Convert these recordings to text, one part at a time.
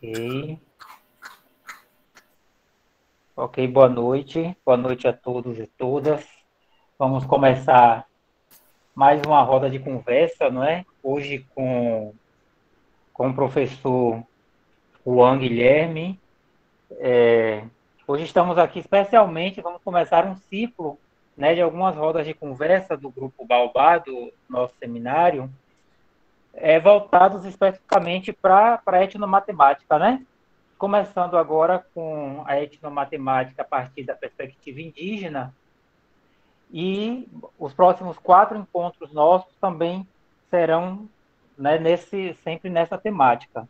Ok. Ok, boa noite. Boa noite a todos e todas. Vamos começar mais uma roda de conversa, não é? Hoje com o professor Juan Guilherme. Hoje estamos aqui especialmente, vamos começar um ciclo, né, de algumas rodas de conversa do Grupo Baobá, do nosso seminário, voltados especificamente para a etnomatemática, né? Começando agora com a etnomatemática a partir da perspectiva indígena, e os próximos 4 encontros nossos também serão, né, sempre nessa temática.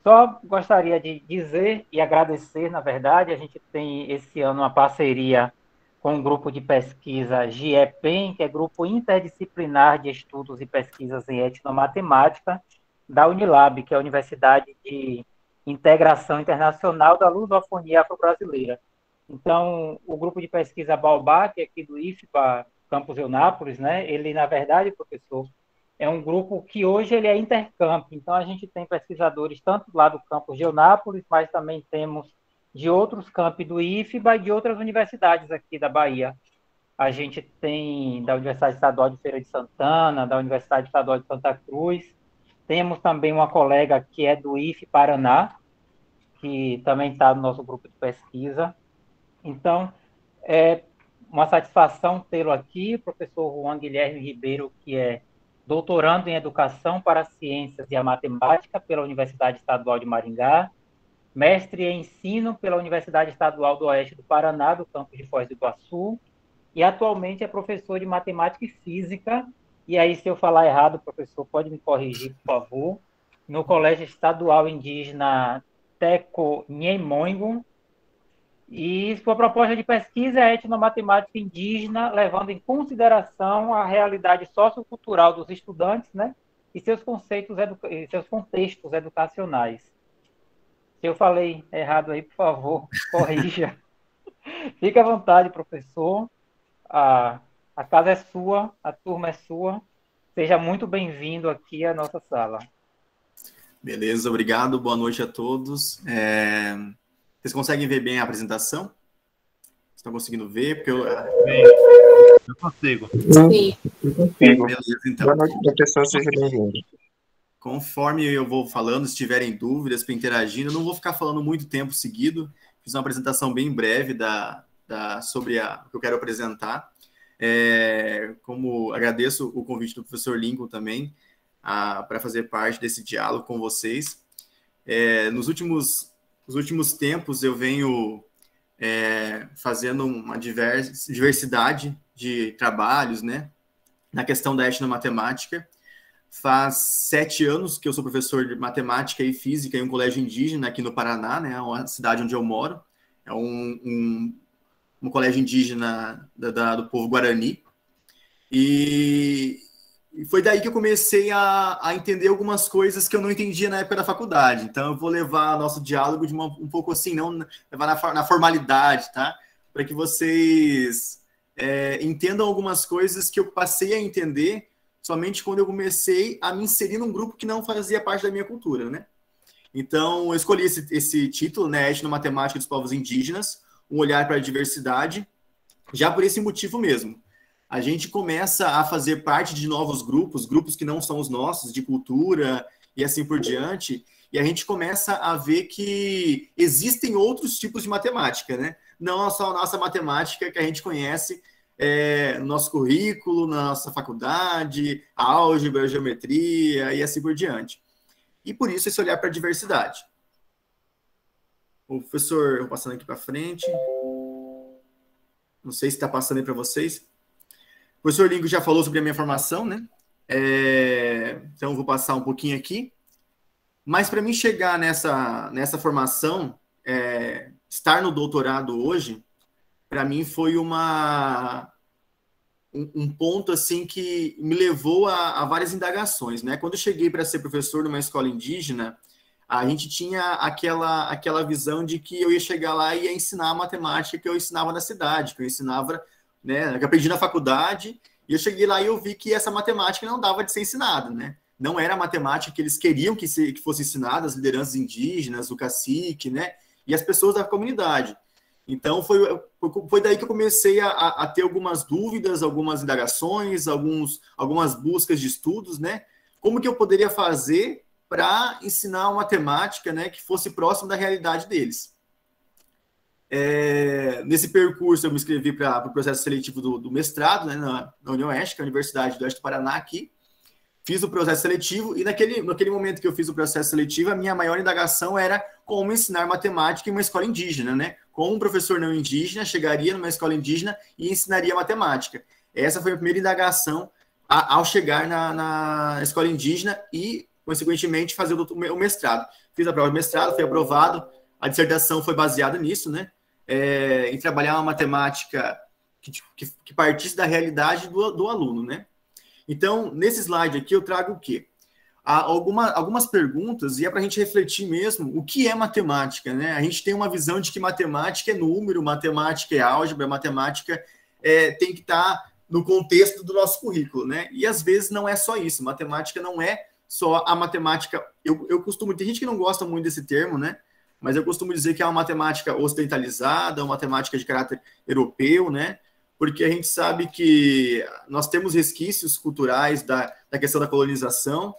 Só gostaria de dizer e agradecer, na verdade, a gente tem esse ano uma parceria com o grupo de pesquisa GIEPEN, que é Grupo Interdisciplinar de Estudos e Pesquisas em Etnomatemática, da Unilab, que é a Universidade de Integração Internacional da Lusofonia Afro-Brasileira. Então, o grupo de pesquisa Baobá, que é aqui do IFBA, Campus Eunápolis, né, ele, na verdade, professor, é um grupo que hoje ele é intercamp. Então, a gente tem pesquisadores tanto lá do campus de Eunápolis, mas também temos de outros campi do IFBA e de outras universidades aqui da Bahia. A gente tem da Universidade Estadual de Feira de Santana, da Universidade Estadual de Santa Cruz. Temos também uma colega que é do IF Paraná, que também está no nosso grupo de pesquisa. Então, é uma satisfação tê-lo aqui, professor Juan Guilherme Ribeiro, que é doutorando em Educação para as Ciências e a Matemática pela Universidade Estadual de Maringá, mestre em Ensino pela Universidade Estadual do Oeste do Paraná, do campus de Foz do Iguaçu, e atualmente é professor de Matemática e Física, e aí se eu falar errado, professor, pode me corrigir, por favor, no Colégio Estadual Indígena Teco Nhemongo, e sua proposta de pesquisa é etnomatemática indígena, levando em consideração a realidade sociocultural dos estudantes, né, e e seus contextos educacionais. Se eu falei errado aí, por favor, corrija. Fique à vontade, professor. A, a casa é sua, a turma é sua. Seja muito bem-vindo aqui à nossa sala. Beleza, obrigado. Boa noite a todos. Vocês conseguem ver bem a apresentação? Estão conseguindo ver? Porque eu consigo. Sim. Beleza, então. Boa noite, professor. Seja bem-vindo. Conforme eu vou falando, se tiverem dúvidas para interagindo, eu não vou ficar falando muito tempo seguido. Fiz uma apresentação bem breve sobre o que eu quero apresentar. Como agradeço o convite do professor Lincoln também, para fazer parte desse diálogo com vocês. Nos últimos tempos, eu venho fazendo uma diversidade de trabalhos, né, na questão da etnomatemática. Faz 7 anos que eu sou professor de matemática e física em um colégio indígena aqui no Paraná, né, uma cidade onde eu moro. É um colégio indígena do povo Guarani. E foi daí que eu comecei a entender algumas coisas que eu não entendia na época da faculdade. Então, eu vou levar nosso diálogo de um pouco assim, não levar na formalidade, tá? Para que vocês entendam algumas coisas que eu passei a entender somente quando eu comecei a me inserir num grupo que não fazia parte da minha cultura, né? Então, eu escolhi esse título, né? Etnomatemática dos Povos Indígenas, um olhar para a diversidade, já por esse motivo mesmo. A gente começa a fazer parte de novos grupos que não são os nossos, de cultura e assim por diante, e a gente começa a ver que existem outros tipos de matemática, né? Não só a nossa matemática que a gente conhece no nosso currículo, na nossa faculdade, álgebra, geometria e assim por diante. E por isso esse olhar para a diversidade. O professor, passando aqui para frente. Não sei se está passando aí para vocês. O professor Lingo já falou sobre a minha formação, né? Então, eu vou passar um pouquinho aqui. Mas para mim chegar nessa formação, estar no doutorado hoje, para mim foi um ponto assim que me levou a várias indagações, né? Quando eu cheguei para ser professor numa escola indígena, a gente tinha aquela visão de que eu ia chegar lá e ia ensinar a matemática que eu ensinava na cidade, que eu ensinava, né, que eu aprendi na faculdade, e eu cheguei lá e eu vi que essa matemática não dava de ser ensinada, né? não era a matemática que eles queriam que fosse ensinada, as lideranças indígenas, o cacique, né? E as pessoas da comunidade. Então, foi daí que eu comecei a ter algumas dúvidas, algumas indagações, algumas buscas de estudos, né? Como que eu poderia fazer para ensinar uma matemática, né, que fosse próximo da realidade deles. Nesse percurso, eu me inscrevi para o processo seletivo do mestrado, né, na UniOeste, que é a Universidade do Oeste do Paraná, aqui. Fiz o processo seletivo, e naquele momento que eu fiz o processo seletivo, a minha maior indagação era como ensinar matemática em uma escola indígena, né? Como um professor não indígena chegaria numa escola indígena e ensinaria matemática. Essa foi a primeira indagação ao chegar na escola indígena e, consequentemente, fazer o mestrado. Fiz a prova de mestrado, fui aprovado, a dissertação foi baseada nisso, né? Em trabalhar uma matemática que partisse da realidade do aluno, né? Então, nesse slide aqui, eu trago o quê? Algumas perguntas, e é para a gente refletir mesmo o que é matemática, né? A gente tem uma visão de que matemática é número, matemática é álgebra, matemática tem que estar no contexto do nosso currículo, né? E às vezes não é só isso. Matemática não é só a matemática. Eu costumo, tem gente que não gosta muito desse termo, né? Mas eu costumo dizer que é uma matemática ocidentalizada, uma matemática de caráter europeu, né? Porque a gente sabe que nós temos resquícios culturais da questão da colonização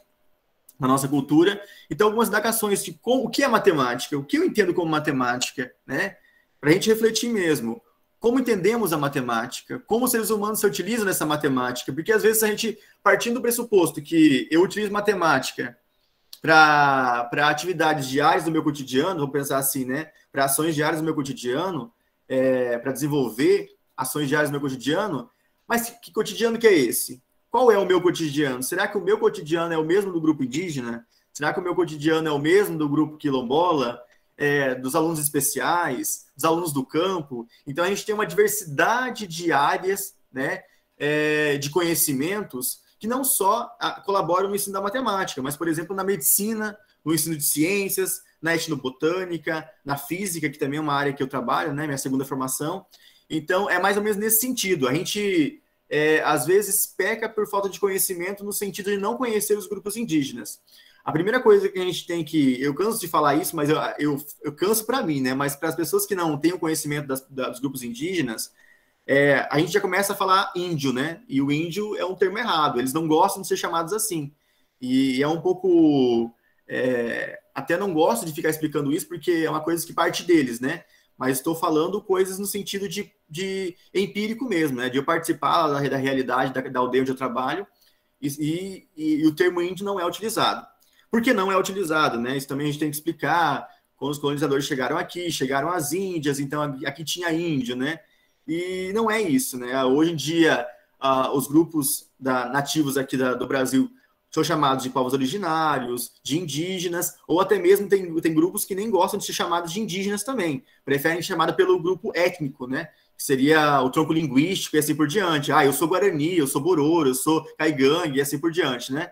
na nossa cultura. Então, algumas indagações de o que é matemática, o que eu entendo como matemática, né? Para a gente refletir mesmo. Como entendemos a matemática? Como os seres humanos se utilizam nessa matemática? Porque, às vezes, a gente, partindo do pressuposto que eu utilizo matemática para atividades diárias do meu cotidiano, vou pensar assim, né? Para ações diárias do meu cotidiano, para desenvolver ações diárias do meu cotidiano, mas que cotidiano que é esse? Qual é o meu cotidiano? Será que o meu cotidiano é o mesmo do grupo indígena? Será que o meu cotidiano é o mesmo do grupo quilombola? Dos alunos especiais, dos alunos do campo? Então, a gente tem uma diversidade de áreas, né, de conhecimentos que não só colaboram no ensino da matemática, mas, por exemplo, na medicina, no ensino de ciências, na etnobotânica, na física, que também é uma área que eu trabalho, né, minha segunda formação. Então, é mais ou menos nesse sentido. A gente, às vezes, peca por falta de conhecimento no sentido de não conhecer os grupos indígenas. A primeira coisa que a gente tem que... Eu canso de falar isso, mas eu canso para mim, né? Mas para as pessoas que não têm o conhecimento dos grupos indígenas, a gente já começa a falar índio, né? E o índio é um termo errado. Eles não gostam de ser chamados assim. E é um pouco... até não gosto de ficar explicando isso, porque é uma coisa que parte deles, né? Mas estou falando coisas no sentido de empírico mesmo, né? De eu participar da realidade da aldeia onde eu trabalho, e o termo índio não é utilizado. Por que não é utilizado, né? Isso também a gente tem que explicar. Quando os colonizadores chegaram aqui, chegaram as Índias, então aqui tinha índio, né? E não é isso, né? Hoje em dia, os grupos nativos aqui do Brasil são chamados de povos originários, de indígenas, ou até mesmo tem grupos que nem gostam de ser chamados de indígenas também, preferem ser chamados pelo grupo étnico, né? Que seria o tronco linguístico e assim por diante. Eu sou Guarani, eu sou Bororo, eu sou Caigangue e assim por diante, né?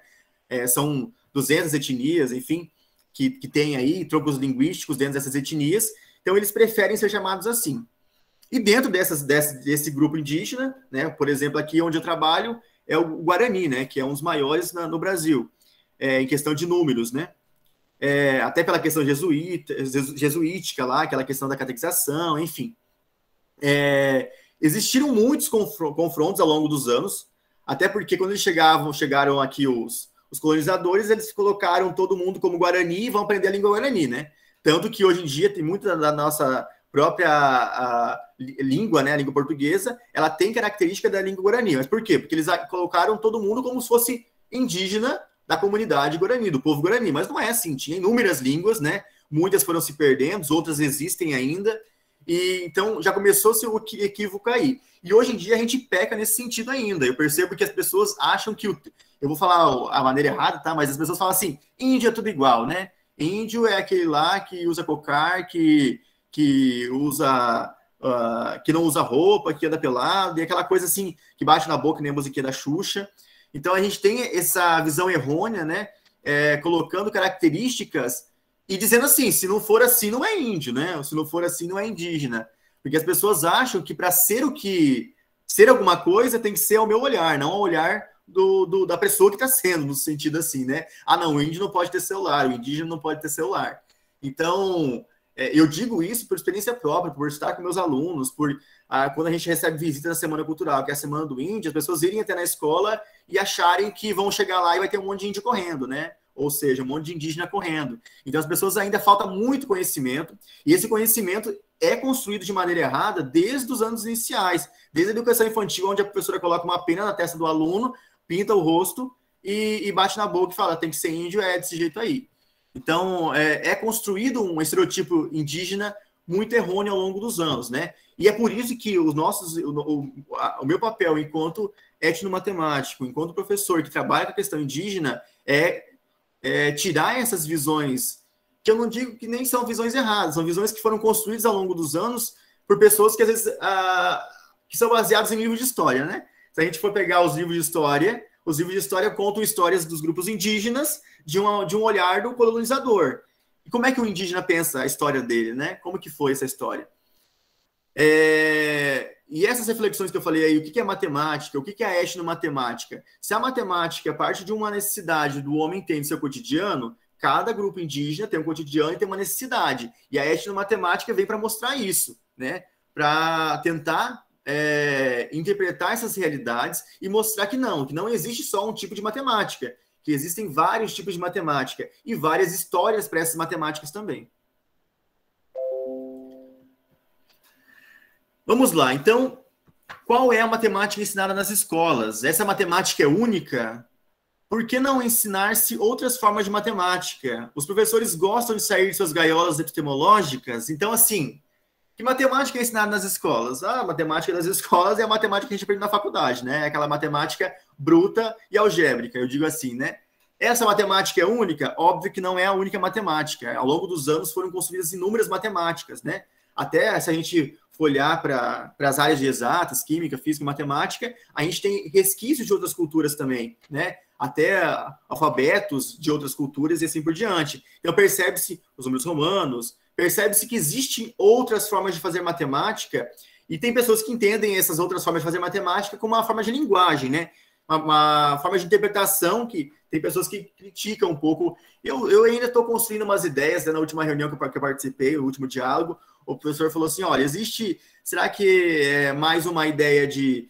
São 200 etnias, enfim, que tem aí troncos linguísticos dentro dessas etnias, então eles preferem ser chamados assim. E dentro desse grupo indígena, né, por exemplo, aqui onde eu trabalho, é o Guarani, né, que é um dos maiores no Brasil, em questão de números, né? Até pela questão jesuítica lá, aquela questão da catequização, enfim. Existiram muitos confrontos ao longo dos anos, até porque quando eles chegaram aqui os colonizadores, eles colocaram todo mundo como Guarani e vão aprender a língua Guarani, né? Tanto que hoje em dia tem muita da nossa própria língua, né, a língua portuguesa, ela tem característica da língua Guarani. Mas por quê? Porque eles colocaram todo mundo como se fosse indígena da comunidade Guarani, do povo Guarani. Mas não é assim, tinha inúmeras línguas, né? Muitas foram se perdendo, outras existem ainda. E então já começou-se o equívoco aí. E hoje em dia a gente peca nesse sentido ainda. Eu percebo que as pessoas acham que eu vou falar a maneira errada, tá? Mas as pessoas falam assim: índio é tudo igual, né? Índio é aquele lá que usa cocar, que usa que não usa roupa, que anda pelado, e aquela coisa assim que bate na boca, nem a musiquinha da Xuxa. Então a gente tem essa visão errônea, né? Colocando características e dizendo assim: se não for assim, não é índio, né? Se não for assim, não é indígena. Porque as pessoas acham que para ser alguma coisa tem que ser ao meu olhar, não ao olhar da pessoa que está sendo, no sentido assim, né? Ah, não, o índio não pode ter celular, o indígena não pode ter celular. Então, eu digo isso por experiência própria, por estar com meus alunos, quando a gente recebe visita na Semana Cultural, que é a Semana do Índio, as pessoas irem até na escola e acharem que vão chegar lá e vai ter um monte de índio correndo, né? Ou seja, um monte de indígena correndo. Então, as pessoas ainda falta muito conhecimento, e esse conhecimento é construído de maneira errada desde os anos iniciais, desde a educação infantil, onde a professora coloca uma pena na testa do aluno, pinta o rosto e bate na boca e fala, tem que ser índio, é desse jeito aí. Então, é construído um estereotipo indígena muito errôneo ao longo dos anos, né? E é por isso que o meu papel enquanto etnomatemático, enquanto professor que trabalha com a questão indígena, tirar essas visões, que eu não digo que nem são visões erradas, são visões que foram construídas ao longo dos anos por pessoas que às vezes que são baseadas em livros de história, né? Se a gente for pegar os livros de história contam histórias dos grupos indígenas de um olhar do colonizador. E como é que o indígena pensa a história dele, né? Como que foi essa história? E essas reflexões que eu falei aí, o que é matemática, o que é a etnomatemática? Se a matemática parte de uma necessidade do homem tem no seu cotidiano, cada grupo indígena tem um cotidiano e tem uma necessidade. E a etnomatemática vem para mostrar isso, né? Para tentar interpretar essas realidades e mostrar que não existe só um tipo de matemática, que existem vários tipos de matemática e várias histórias para essas matemáticas também. Vamos lá, então, qual é a matemática ensinada nas escolas? Essa matemática é única? Por que não ensinar-se outras formas de matemática? Os professores gostam de sair de suas gaiolas epistemológicas, então, assim, que matemática é ensinada nas escolas? A matemática das escolas é a matemática que a gente aprende na faculdade, né? Aquela matemática bruta e algébrica, eu digo assim, né? Essa matemática é única? Óbvio que não é a única matemática. Ao longo dos anos foram construídas inúmeras matemáticas, né? Até se a gente for olhar para as áreas de exatas, química, física e matemática, a gente tem resquícios de outras culturas também, né? Até alfabetos de outras culturas e assim por diante. Então percebe-se os números romanos, percebe-se que existem outras formas de fazer matemática e tem pessoas que entendem essas outras formas de fazer matemática como uma forma de linguagem, né? Uma forma de interpretação que tem pessoas que criticam um pouco. Eu ainda estou construindo umas ideias, né? Na última reunião que eu participei, o último diálogo, o professor falou assim, olha, será que é mais uma ideia de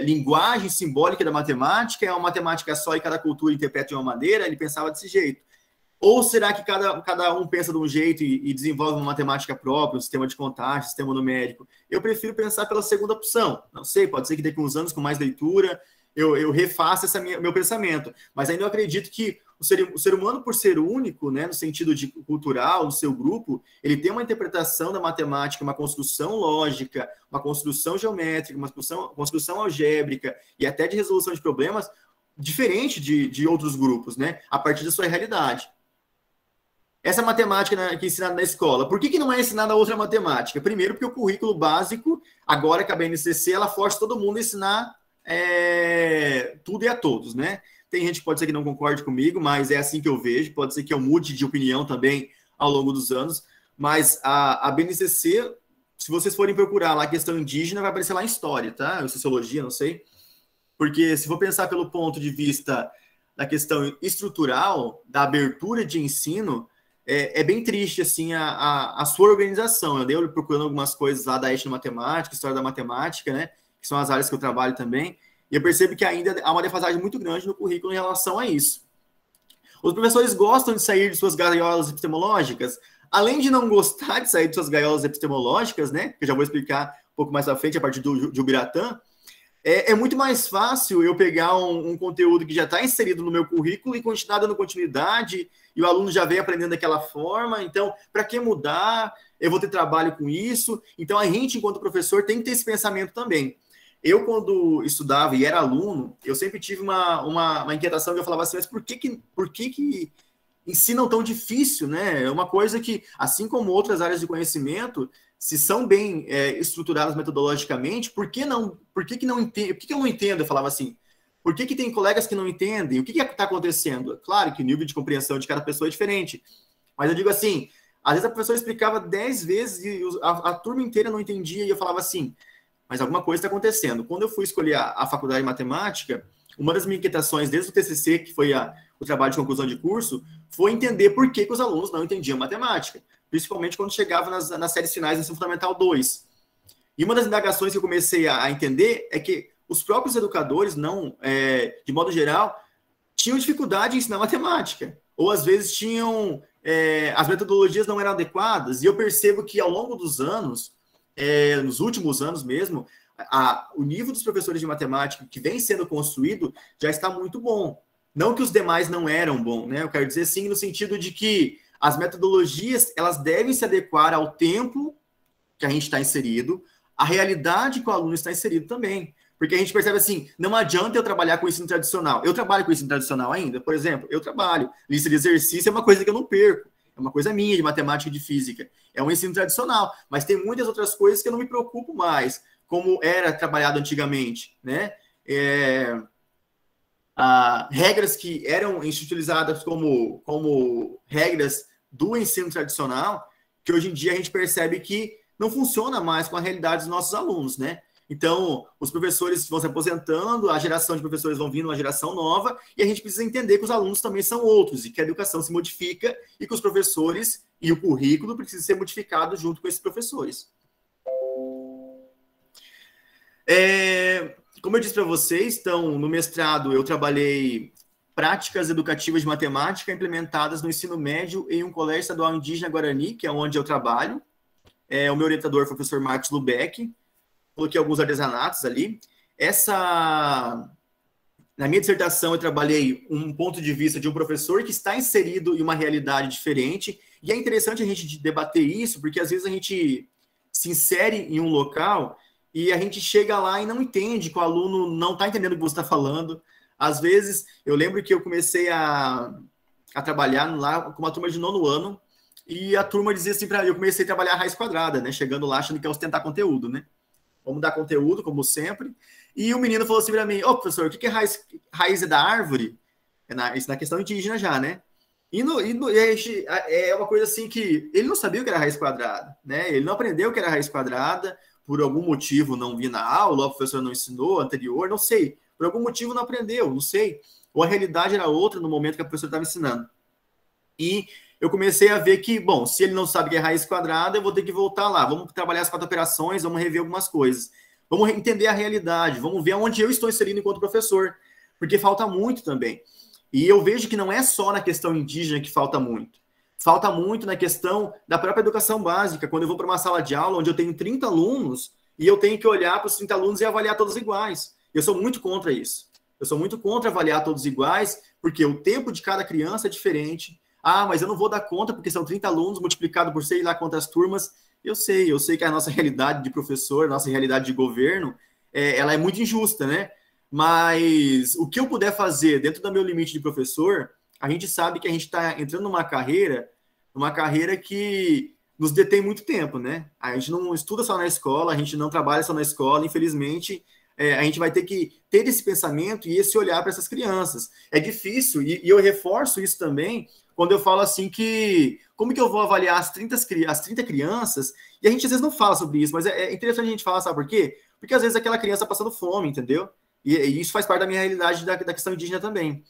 linguagem simbólica da matemática, é uma matemática só e cada cultura interpreta de uma maneira? Ele pensava desse jeito. Ou será que cada um pensa de um jeito e desenvolve uma matemática própria, um sistema de contagem, um sistema numérico? Eu prefiro pensar pela segunda opção. Não sei, pode ser que daqui a uns anos, com mais leitura, eu refaça meu pensamento. Mas ainda eu acredito que o ser humano, por ser único, né, no sentido de cultural, no seu grupo, ele tem uma interpretação da matemática, uma construção lógica, uma construção geométrica, uma construção algébrica e até de resolução de problemas diferente de outros grupos, né, a partir da sua realidade. Essa matemática que é ensinada na escola, por que não é ensinada outra matemática? Primeiro, porque o currículo básico, agora que a BNCC, ela força todo mundo a ensinar tudo e a todos, né? Tem gente que pode ser que não concorde comigo, mas é assim que eu vejo. Pode ser que eu mude de opinião também ao longo dos anos. Mas a BNCC, se vocês forem procurar lá a questão indígena, vai aparecer lá em história, tá? Ou sociologia, não sei. Porque se for pensar pelo ponto de vista da questão estrutural, da abertura de ensino, é bem triste, assim, a sua organização. Eu dei procurando algumas coisas lá da etnomatemática, história da matemática, né? Que são as áreas que eu trabalho também. E eu percebo que ainda há uma defasagem muito grande no currículo em relação a isso. Os professores gostam de sair de suas gaiolas epistemológicas. Além de não gostar de sair de suas gaiolas epistemológicas, né? Que eu já vou explicar um pouco mais à frente, a partir de Ubiratã. É muito mais fácil eu pegar um conteúdo que já está inserido no meu currículo e continuar dando continuidade, e o aluno já vem aprendendo daquela forma. Então, para que mudar? Eu vou ter trabalho com isso. Então, a gente, enquanto professor, tem que ter esse pensamento também. Eu, quando estudava e era aluno, eu sempre tive uma inquietação que eu falava assim, mas por que ensinam tão difícil, né? É uma coisa que, assim como outras áreas de conhecimento, se são bem estruturadas metodologicamente, por que eu não entendo? Eu falava assim, por que tem colegas que não entendem? O que está acontecendo? Claro que o nível de compreensão de cada pessoa é diferente, mas eu digo assim, às vezes a professora explicava 10 vezes e a turma inteira não entendia, e eu falava assim, mas alguma coisa está acontecendo. Quando eu fui escolher a faculdade de matemática, uma das minhas inquietações desde o TCC, que foi o trabalho de conclusão de curso, foi entender por que os alunos não entendiam matemática, principalmente quando chegava nas séries finais do Ensino Fundamental 2. E uma das indagações que eu comecei a entender é que os próprios educadores, de modo geral, tinham dificuldade em ensinar matemática, ou às vezes tinham, as metodologias não eram adequadas, e eu percebo que ao longo dos anos, nos últimos anos mesmo, o nível dos professores de matemática que vem sendo construído já está muito bom. Não que os demais não eram bons, né? Eu quero dizer sim no sentido de que as metodologias elas devem se adequar ao tempo que a gente está inserido, à realidade que o aluno está inserido também. Porque a gente percebe assim, não adianta eu trabalhar com o ensino tradicional. Eu trabalho com o ensino tradicional ainda, por exemplo, eu trabalho. Lista de exercício é uma coisa que eu não perco. É uma coisa minha de matemática e de física. É um ensino tradicional. Mas tem muitas outras coisas que eu não me preocupo mais, como era trabalhado antigamente, né? Regras que eram utilizadas como regras do ensino tradicional, que hoje em dia a gente percebe que não funciona mais com a realidade dos nossos alunos, né? Então, os professores vão se aposentando, a geração de professores vão vindo, uma geração nova, e a gente precisa entender que os alunos também são outros, e que a educação se modifica, e que os professores e o currículo precisam ser modificados junto com esses professores. Como eu disse para vocês, então, no mestrado eu trabalhei práticas educativas de matemática implementadas no ensino médio em um colégio estadual indígena Guarani, que é onde eu trabalho. O meu orientador foi o professor Marcos Lubeck. Coloquei alguns artesanatos ali. Na minha dissertação, eu trabalhei um ponto de vista de um professor que está inserido em uma realidade diferente, e é interessante a gente debater isso, porque às vezes a gente se insere em um local e a gente chega lá e não entende, que o aluno não está entendendo o que você está falando. Às vezes, eu lembro que eu comecei a trabalhar lá com uma turma de 9º ano, e a turma dizia assim para mim, eu comecei a trabalhar a raiz quadrada, né? Chegando lá achando que ia ostentar conteúdo, né? Vamos dar conteúdo, como sempre. E o menino falou assim para mim, professor, o que é raiz da árvore? Isso na questão indígena já, né? E é uma coisa assim que ele não sabia o que era raiz quadrada, né? Ele não aprendeu o que era raiz quadrada, por algum motivo não vi na aula, o professor não ensinou anterior, não sei. Por algum motivo não aprendeu, não sei. Ou a realidade era outra no momento que a professora estava ensinando. E eu comecei a ver que, bom, se ele não sabe o que é raiz quadrada, eu vou ter que voltar lá. Vamos trabalhar as 4 operações, vamos rever algumas coisas. Vamos entender a realidade, vamos ver onde eu estou inserido enquanto professor. Porque falta muito também. E eu vejo que não é só na questão indígena que falta muito. Falta muito na questão da própria educação básica. Quando eu vou para uma sala de aula onde eu tenho 30 alunos e eu tenho que olhar para os 30 alunos e avaliar todos iguais. Eu sou muito contra isso. Eu sou muito contra avaliar todos iguais, porque o tempo de cada criança é diferente. Mas eu não vou dar conta porque são 30 alunos multiplicado por sei lá quantas turmas. Eu sei que a nossa realidade de professor, a nossa realidade de governo, ela é muito injusta, né? Mas o que eu puder fazer dentro do meu limite de professor, a gente sabe que a gente está entrando numa carreira que nos detém muito tempo, né? A gente não estuda só na escola, a gente não trabalha só na escola, infelizmente, a gente vai ter que ter esse pensamento e esse olhar para essas crianças. É difícil, e eu reforço isso também, quando eu falo assim que, como que eu vou avaliar as 30 crianças, e a gente às vezes não fala sobre isso, mas é interessante a gente falar, sabe por quê? Porque às vezes aquela criança está passando fome, entendeu? E isso faz parte da minha realidade da questão indígena também.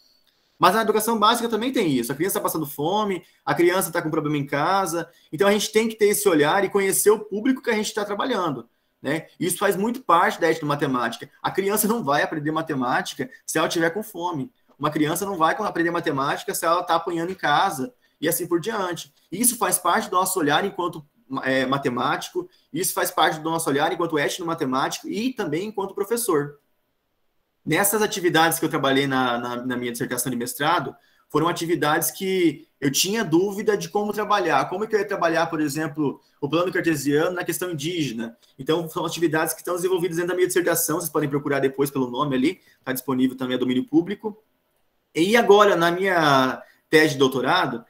Mas na educação básica também tem isso. A criança está passando fome, a criança está com problema em casa. Então a gente tem que ter esse olhar e conhecer o público que a gente está trabalhando, né? Isso faz muito parte da ética de matemática. A criança não vai aprender matemática se ela estiver com fome. Uma criança não vai aprender matemática se ela está apanhando em casa e assim por diante. Isso faz parte do nosso olhar enquanto matemático, isso faz parte do nosso olhar enquanto étnico-matemático e também enquanto professor. Nessas atividades que eu trabalhei na minha dissertação de mestrado, foram atividades que eu tinha dúvida de como trabalhar. Como que eu ia trabalhar, por exemplo, o plano cartesiano na questão indígena. Então, são atividades que estão desenvolvidas dentro da minha dissertação, vocês podem procurar depois pelo nome ali, está disponível também a domínio público. E agora, na minha tese de doutorado,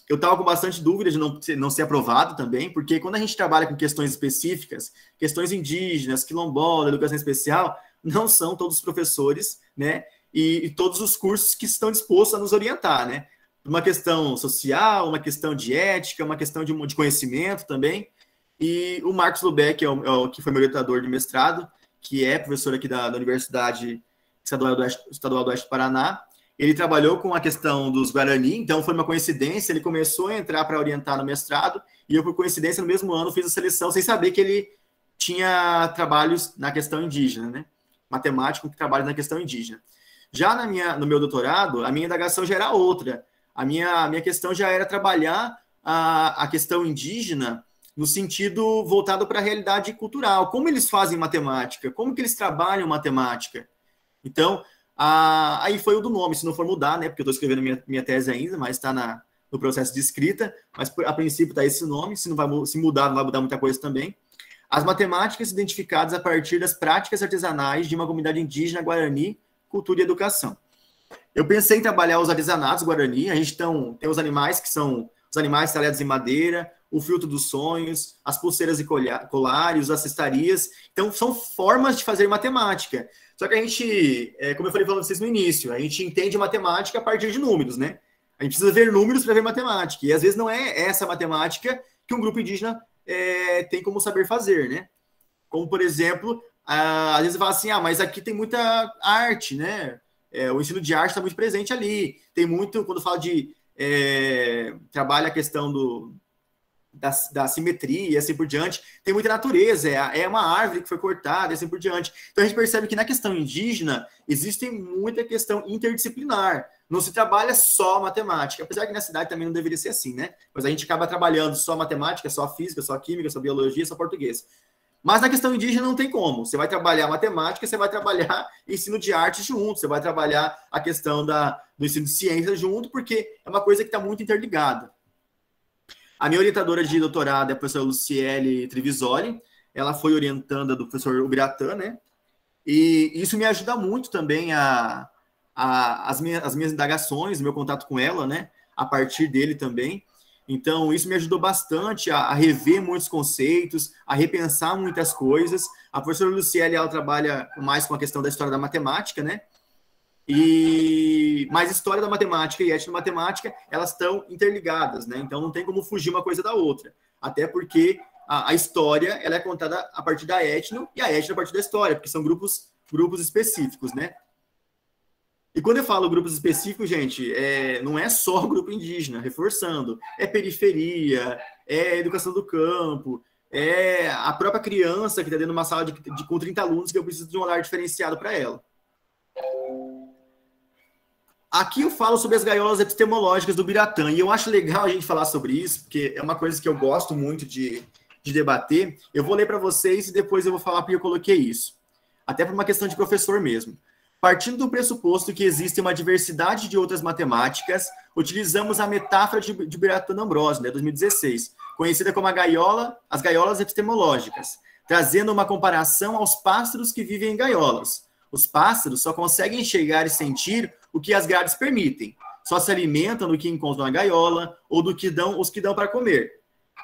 eu estava com bastante dúvida de não ser aprovado também, porque quando a gente trabalha com questões específicas, questões indígenas, quilombola, educação especial, não são todos os professores, né, e todos os cursos que estão dispostos a nos orientar, né, uma questão social, uma questão de ética, uma questão de conhecimento também, e o Marcos Lubeck, que foi meu orientador de mestrado, que é professor aqui da Universidade Estadual do Oeste do Paraná. Ele trabalhou com a questão dos Guarani, então foi uma coincidência, ele começou a entrar para orientar no mestrado, e eu, por coincidência, no mesmo ano, fiz a seleção, sem saber que ele tinha trabalhos na questão indígena, né? Matemático que trabalha na questão indígena. Já no meu doutorado, a minha indagação já era outra. A minha questão já era trabalhar a questão indígena no sentido voltado para a realidade cultural. Como eles fazem matemática? Como que eles trabalham matemática? Então, aí foi o do nome, se não for mudar, né? Porque eu estou escrevendo minha tese ainda, mas está no processo de escrita, mas a princípio está esse nome, se mudar, não vai mudar muita coisa também. As matemáticas identificadas a partir das práticas artesanais de uma comunidade indígena Guarani, cultura e educação. Eu pensei em trabalhar os artesanatos Guarani, a gente tem os animais que são os animais talhados em madeira, o filtro dos sonhos, as pulseiras e colares, as cestarias. Então, são formas de fazer matemática. Só que a gente, como eu falei para vocês no início, a gente entende matemática a partir de números, né? A gente precisa ver números para ver matemática. E às vezes não é essa matemática que um grupo indígena tem como saber fazer, né? Como, por exemplo, às vezes você fala assim, mas aqui tem muita arte, né? O ensino de arte está muito presente ali. Tem muito, quando fala de trabalha a questão da simetria e assim por diante, tem muita natureza, é uma árvore que foi cortada e assim por diante. Então a gente percebe que na questão indígena existe muita questão interdisciplinar, não se trabalha só matemática, apesar que na cidade também não deveria ser assim, né? Mas a gente acaba trabalhando só matemática, só física, só química, só biologia, só português. Mas na questão indígena não tem como, você vai trabalhar matemática, você vai trabalhar ensino de arte junto, você vai trabalhar a questão do ensino de ciência junto, porque é uma coisa que está muito interligada. A minha orientadora de doutorado é a professora Luciele Trevisoli, ela foi orientanda do professor Ubiratã, né? E isso me ajuda muito também as minhas indagações, o meu contato com ela, né? A partir dele também. Então, isso me ajudou bastante a rever muitos conceitos, a repensar muitas coisas. A professora Luciele, ela trabalha mais com a questão da história da matemática, né? Mas história da matemática e etnomatemática, elas estão interligadas, né? Então não tem como fugir uma coisa da outra. Até porque a história ela é contada a partir da etno e a etno a partir da história, porque são grupos específicos, né? E quando eu falo grupos específicos, gente, não é só o grupo indígena, reforçando. É periferia, é educação do campo, é a própria criança que está dentro de uma sala com 30 alunos que eu preciso de um olhar diferenciado para ela. Aqui eu falo sobre as gaiolas epistemológicas do Ubiratã, e eu acho legal a gente falar sobre isso, porque é uma coisa que eu gosto muito de debater. Eu vou ler para vocês e depois eu vou falar porque eu coloquei isso. Até por uma questão de professor mesmo. Partindo do pressuposto que existe uma diversidade de outras matemáticas, utilizamos a metáfora de Ubiratã D'Ambrosio, né, 2016, conhecida como as gaiolas epistemológicas, trazendo uma comparação aos pássaros que vivem em gaiolas. Os pássaros só conseguem enxergar e sentir o que as grades permitem. Só se alimentam do que encontram na gaiola ou do que os que dão para comer.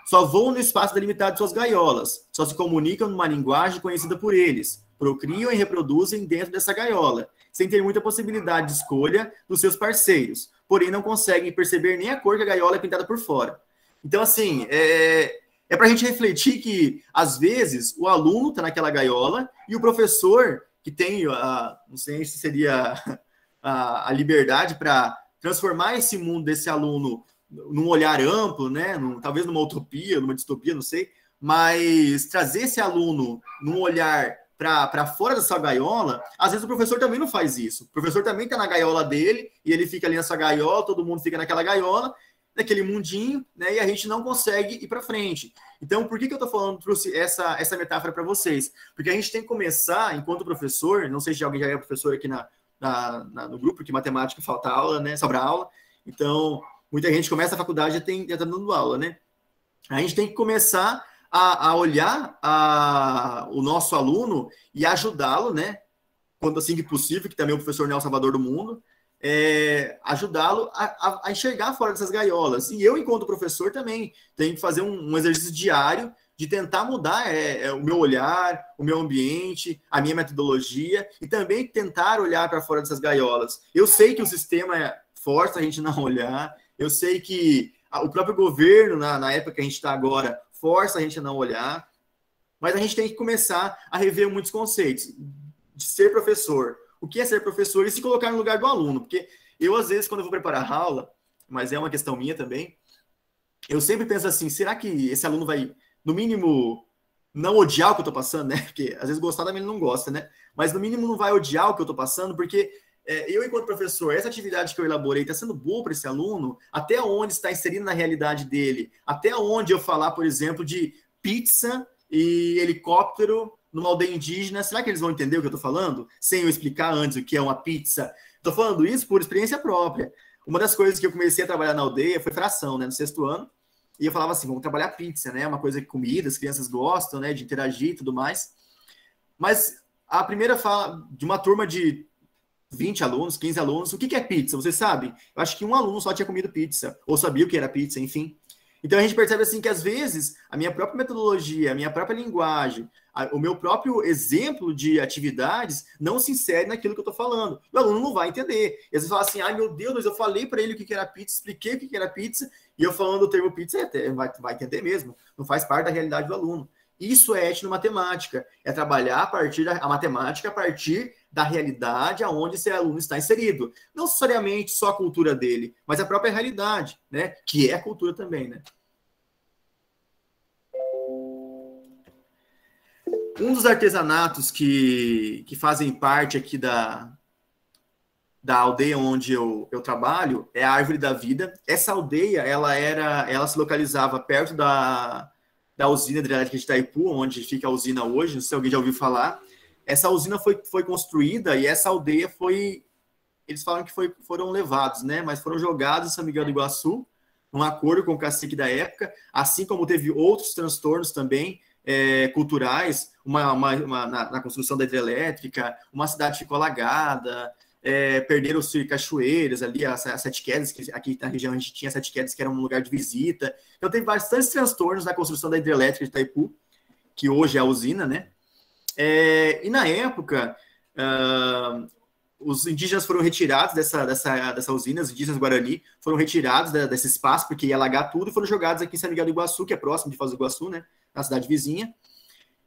Só voam no espaço delimitado de suas gaiolas. Só se comunicam numa linguagem conhecida por eles. Procriam e reproduzem dentro dessa gaiola, sem ter muita possibilidade de escolha dos seus parceiros. Porém, não conseguem perceber nem a cor que a gaiola é pintada por fora. Então, assim, é para a gente refletir que, às vezes, o aluno está naquela gaiola e o professor, que tem, não sei se seria a liberdade para transformar esse mundo desse aluno num olhar amplo, né? Talvez numa utopia, numa distopia, não sei, mas trazer esse aluno num olhar para fora da sua gaiola, às vezes o professor também não faz isso. O professor também está na gaiola dele e ele fica ali nessa gaiola, todo mundo fica naquela gaiola, naquele mundinho, né? E a gente não consegue ir para frente. Então, por que eu estou falando, trouxe essa metáfora para vocês? Porque a gente tem que começar, enquanto professor, não sei se alguém já é professor aqui no grupo, que matemática falta aula, né? Sobra aula. Então, muita gente começa a faculdade e já está dando aula, né? A gente tem que começar a olhar o nosso aluno e ajudá-lo, né? Quando assim que possível, que também o professor não é o salvador do mundo, ajudá-lo a enxergar fora dessas gaiolas. E eu, enquanto professor, também tenho que fazer um exercício diário de tentar mudar o meu olhar, o meu ambiente, a minha metodologia, e também tentar olhar para fora dessas gaiolas. Eu sei que o sistema força a gente não olhar, eu sei que o próprio governo, na época que a gente está agora, força a gente a não olhar, mas a gente tem que começar a rever muitos conceitos. De ser professor, o que é ser professor e se colocar no lugar do aluno. Porque eu, às vezes, quando eu vou preparar a aula, mas é uma questão minha também, eu sempre penso assim, será que esse aluno vai, no mínimo, não odiar o que eu estou passando, né? Porque às vezes gostar também ele não gosta, né? Mas no mínimo não vai odiar o que eu estou passando, porque eu, enquanto professor, essa atividade que eu elaborei está sendo boa para esse aluno, até onde está inserindo na realidade dele, até onde eu falar, por exemplo, de pizza e helicóptero numa aldeia indígena, será que eles vão entender o que eu estou falando? Sem eu explicar antes o que é uma pizza. Estou falando isso por experiência própria. Uma das coisas que eu comecei a trabalhar na aldeia foi fração, né? No 6º ano. E eu falava assim, vamos trabalhar pizza, né? Uma coisa que comida, as crianças gostam, né? De interagir e tudo mais. Mas a primeira fala de uma turma de 20 alunos, 15 alunos, o que é pizza? Você sabe? Eu acho que um aluno só tinha comido pizza, ou sabia o que era pizza, enfim. Então a gente percebe assim que às vezes a minha própria metodologia, a minha própria linguagem, o meu próprio exemplo de atividades não se insere naquilo que eu estou falando. O aluno não vai entender. E às vezes fala assim, ai meu Deus, mas eu falei para ele o que era pizza, expliquei o que era pizza, e eu falando o termo pizza, vai entender mesmo. Não faz parte da realidade do aluno. Isso é etnomatemática, é trabalhar a matemática a partir da realidade aonde esse aluno está inserido. Não necessariamente só a cultura dele, mas a própria realidade, né? Que é a cultura também, né? Um dos artesanatos que fazem parte aqui da aldeia onde eu trabalho é a Árvore da Vida. Essa aldeia, ela se localizava perto da usina hidrelétrica de Itaipu, onde fica a usina hoje, não sei se alguém já ouviu falar. Essa usina foi construída e essa aldeia eles falam que foram levados, né? Mas foram jogados em São Miguel do Iguaçu, num acordo com o cacique da época, assim como teve outros transtornos também, culturais, na construção da hidrelétrica, uma cidade ficou alagada, perderam-se cachoeiras ali, as 7 quedas, que aqui na região a gente tinha 7 quedas, que era um lugar de visita. Então teve bastantes transtornos na construção da hidrelétrica de Itaipu, que hoje é a usina, né? E na época, os indígenas foram retirados dessa usina, os indígenas Guarani foram retirados desse espaço, porque ia alagar tudo, e foram jogados aqui em São Miguel do Iguaçu, que é próximo de Foz do Iguaçu, né? Na cidade vizinha.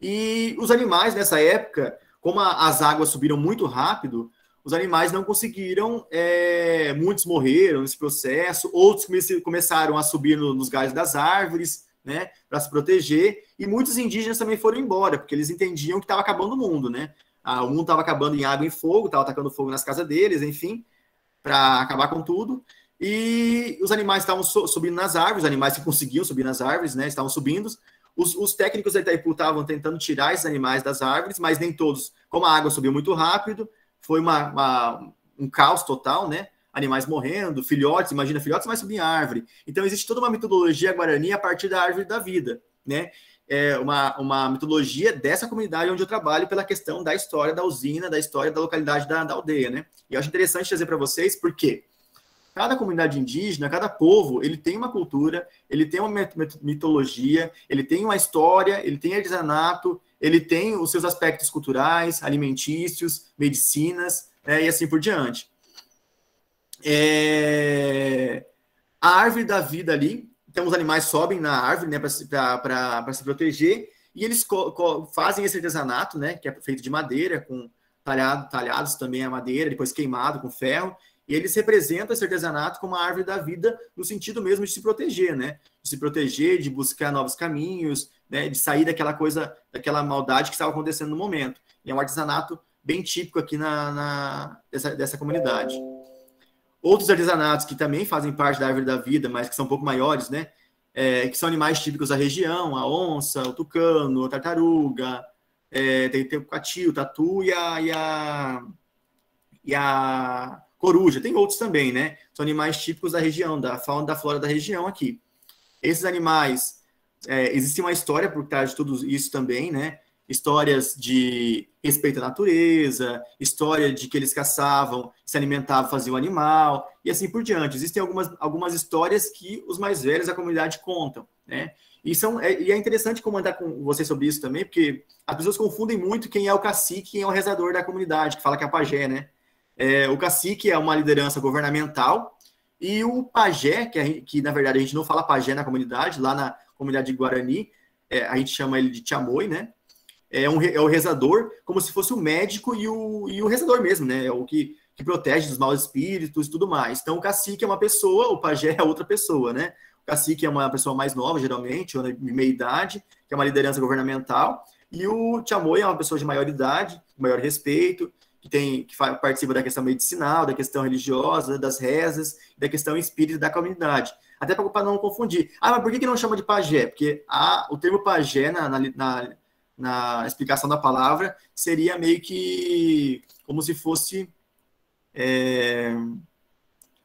E os animais, nessa época, como as águas subiram muito rápido, os animais não conseguiram, muitos morreram nesse processo, outros começaram a subir nos galhos das árvores, né, para se proteger, e muitos indígenas também foram embora, porque eles entendiam que estava acabando o mundo, né? O mundo estava acabando em água e fogo, estava atacando fogo nas casas deles, enfim, para acabar com tudo. E os animais estavam subindo nas árvores, os animais que conseguiam subir nas árvores, né, estavam subindo. Os técnicos da Itaipu estavam tentando tirar esses animais das árvores, mas nem todos, como a água subiu muito rápido, foi um caos total, né? Animais morrendo, filhotes, imagina, filhotes vai subir em árvore. Então, existe toda uma metodologia guarani a partir da Árvore da Vida, né? Uma metodologia dessa comunidade onde eu trabalho pela questão da história da usina, da história da localidade da aldeia, né? E eu acho interessante trazer para vocês, porque cada comunidade indígena, cada povo, ele tem uma cultura, ele tem uma mitologia, ele tem uma história, ele tem artesanato, ele tem os seus aspectos culturais, alimentícios, medicinas, e assim por diante. A Árvore da Vida ali, então os animais sobem na árvore, né, para se proteger, e eles fazem esse artesanato, né, que é feito de madeira, com talhados também a madeira, depois queimado com ferro, e eles representam esse artesanato como a árvore da vida, no sentido mesmo de se proteger, né, de se proteger, de buscar novos caminhos, né, de sair daquela coisa, daquela maldade que estava acontecendo no momento. E é um artesanato bem típico aqui dessa comunidade. Outros artesanatos que também fazem parte da Árvore da Vida, mas que são um pouco maiores, né? Que são animais típicos da região, a onça, o tucano, a tartaruga, tem o coati, o tatu e a coruja. Tem outros também, né? São animais típicos da região, da fauna e da flora da região aqui. Esses animais, existe uma história por trás de tudo isso também, né? Histórias de respeito à natureza, história de que eles caçavam, se alimentavam, faziam animal, e assim por diante. Existem algumas histórias que os mais velhos da comunidade contam, né? E é interessante comentar com vocês sobre isso também, porque as pessoas confundem muito quem é o cacique e quem é o rezador da comunidade, que fala que é pajé, né? O cacique é uma liderança governamental, e o pajé, que na verdade a gente não fala pajé na comunidade, lá na comunidade de Guarani, a gente chama ele de Tiamoi, né? é o rezador, como se fosse o médico e o rezador mesmo, né? É o que protege dos maus espíritos e tudo mais. Então, o cacique é uma pessoa, o pajé é outra pessoa, né? O cacique é uma pessoa mais nova, geralmente, ou de meia idade, que é uma liderança governamental, e o Tiamoy é uma pessoa de maior idade, maior respeito, que participa da questão medicinal, da questão religiosa, das rezas, da questão espírita da comunidade. Até para não confundir. Ah, mas por que não chama de pajé? Porque o termo pajé, na explicação da palavra, seria meio que como se fosse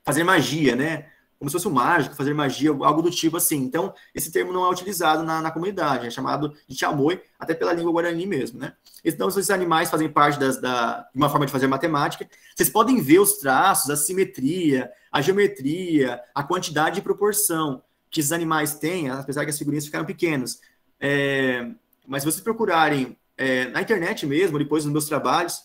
fazer magia, né? Como se fosse um mágico, fazer magia, algo do tipo assim. Então, esse termo não é utilizado na comunidade, é chamado de Tiamoy, até pela língua guarani mesmo, né? Então, esses animais fazem parte de uma forma de fazer matemática. Vocês podem ver os traços, a simetria, a geometria, a quantidade e proporção que esses animais têm, apesar que as figurinhas ficaram pequenas. Mas se vocês procurarem na internet mesmo, depois nos meus trabalhos,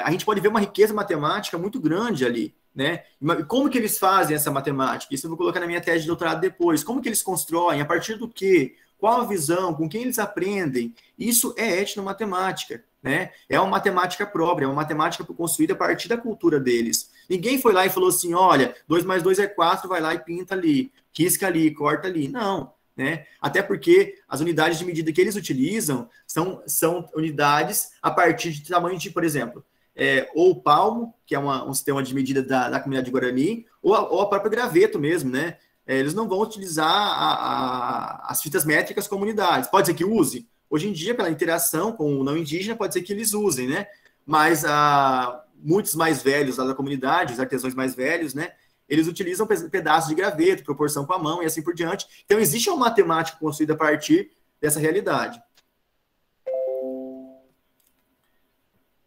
a gente pode ver uma riqueza matemática muito grande ali, né? Como que eles fazem essa matemática? Isso eu vou colocar na minha tese de doutorado depois. Como que eles constroem? A partir do quê? Qual a visão? Com quem eles aprendem? Isso é etnomatemática, né? É uma matemática própria, é uma matemática construída a partir da cultura deles. Ninguém foi lá e falou assim, olha, 2 mais 2 é 4, vai lá e pinta ali, risca ali, corta ali. Não, né? Até porque as unidades de medida que eles utilizam são unidades a partir de tamanho de, por exemplo, ou o palmo, que é um sistema de medida da comunidade Guarani, ou a própria graveto mesmo, né? Eles não vão utilizar as fitas métricas como unidades. Pode ser que use. Hoje em dia, pela interação com o não indígena, pode ser que eles usem, né? Mas muitos mais velhos lá da comunidade, os artesãos mais velhos, né? Eles utilizam pedaços de graveto, proporção com a mão e assim por diante. Então, existe uma matemática construída a partir dessa realidade.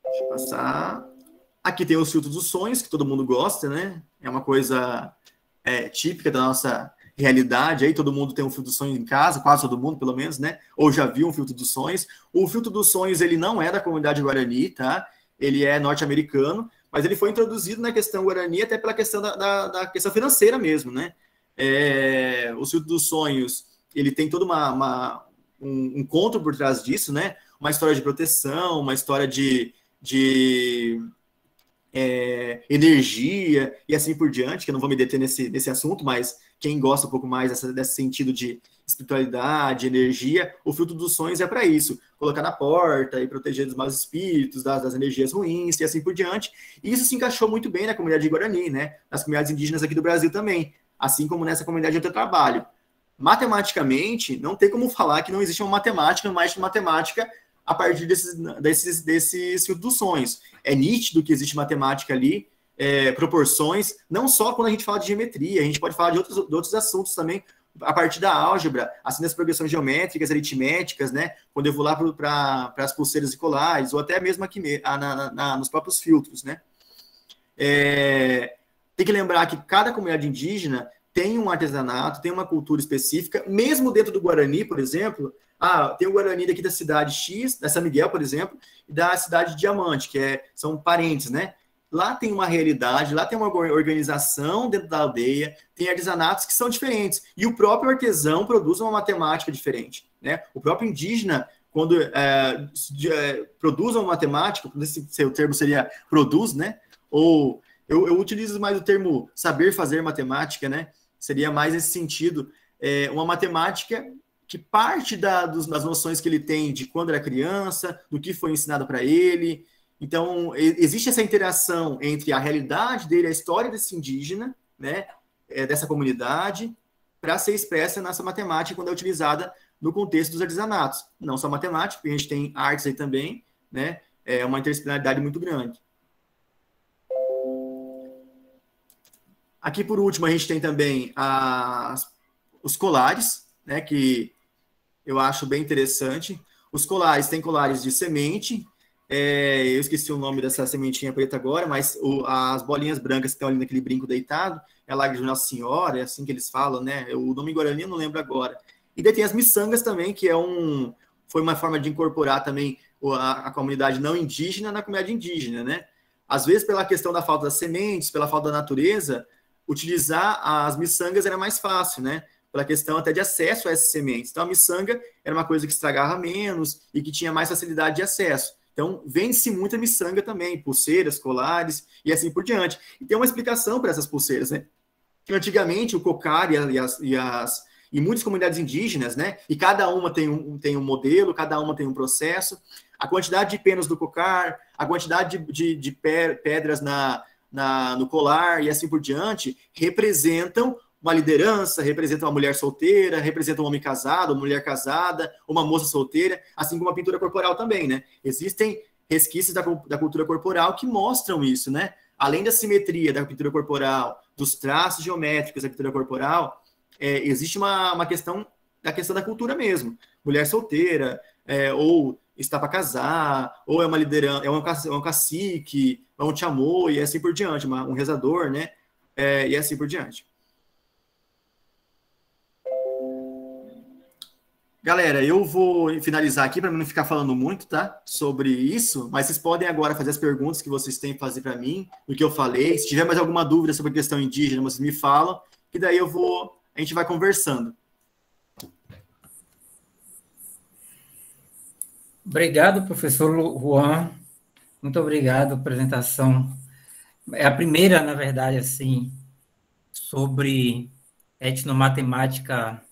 Deixa eu passar. Aqui tem os filtros dos sonhos, que todo mundo gosta, né? É uma coisa típica da nossa realidade. Aí todo mundo tem um filtro dos sonhos em casa, quase todo mundo, pelo menos, né? Ou já viu um filtro dos sonhos. O filtro dos sonhos, ele não é da comunidade Guarani, tá? Ele é norte-americano, mas ele foi introduzido na questão Guarani até pela questão da questão financeira mesmo, né? O filtro dos sonhos, ele tem todo um conto por trás disso, né? Uma história de proteção, uma história de energia e assim por diante, que eu não vou me deter nesse assunto, mas quem gosta um pouco mais desse sentido de espiritualidade, energia, o filtro dos sonhos é para isso, colocar na porta e proteger dos maus espíritos, das energias ruins e assim por diante. E isso se encaixou muito bem na comunidade de Guarani, né? Nas comunidades indígenas aqui do Brasil também, assim como nessa comunidade onde eu trabalho. Matematicamente, não tem como falar que não existe uma matemática, mais que matemática a partir desses filtros dos sonhos. É nítido que existe matemática ali, proporções, não só quando a gente fala de geometria, a gente pode falar de outros assuntos também, a partir da álgebra, assim, das progressões geométricas, aritméticas, né? Quando eu vou lá para as pulseiras e colares, ou até mesmo aqui nos próprios filtros, né? Tem que lembrar que cada comunidade indígena tem um artesanato, tem uma cultura específica, mesmo dentro do Guarani, por exemplo. Tem o Guarani daqui da cidade X, da São Miguel, por exemplo, e da cidade de Diamante, que são parentes, né? Lá tem uma realidade, lá tem uma organização dentro da aldeia, tem artesanatos que são diferentes. E o próprio artesão produz uma matemática diferente, né? O próprio indígena, quando produz uma matemática, não sei se o termo seria produz, né? Ou eu utilizo mais o termo saber fazer matemática, né? Seria mais nesse sentido. Uma matemática que parte das noções que ele tem de quando era criança, do que foi ensinado para ele. Então, existe essa interação entre a realidade dele, a história desse indígena, né, dessa comunidade, para ser expressa nessa matemática quando é utilizada no contexto dos artesanatos. Não só matemática, porque a gente tem artes aí também, né, é uma interdisciplinaridade muito grande. Aqui, por último, a gente tem também os colares, né, que eu acho bem interessante. Os colares, tem colares de semente, eu esqueci o nome dessa sementinha preta agora, mas as bolinhas brancas que estão ali naquele brinco deitado, é lágrima de Nossa Senhora, é assim que eles falam, né? O nome guarani eu não lembro agora. E daí tem as miçangas também, que foi uma forma de incorporar também a comunidade não indígena na comunidade indígena, né? Às vezes, pela questão da falta das sementes, pela falta da natureza, utilizar as miçangas era mais fácil, né? pela questão até de acesso a essas sementes. Então, a miçanga era uma coisa que estragava menos e que tinha mais facilidade de acesso. Então, vende-se muita miçanga também, pulseiras, colares e assim por diante. E tem uma explicação para essas pulseiras, né? Antigamente, o cocar e muitas comunidades indígenas, né? E cada uma tem um modelo, cada uma tem um processo. A quantidade de penas do cocar, a quantidade de pedras no colar e assim por diante, representam uma liderança, representam uma mulher solteira, representam um homem casado, uma mulher casada, uma moça solteira, assim como a pintura corporal também, né? Existem resquícios da cultura corporal que mostram isso, né? Além da simetria da pintura corporal, dos traços geométricos da pintura corporal, existe uma questão da cultura mesmo. Mulher solteira, ou está para casar, ou é uma liderança, é um cacique, é um chamô, e assim por diante, um rezador, né? E assim por diante. Galera, eu vou finalizar aqui para não ficar falando muito, tá? Sobre isso, mas vocês podem agora fazer as perguntas que vocês têm que fazer para mim, do que eu falei. Se tiver mais alguma dúvida sobre a questão indígena, vocês me falam, que daí a gente vai conversando. Obrigado, professor Juan. Muito obrigado pela apresentação. É a primeira, na verdade, assim, sobre etnomatemática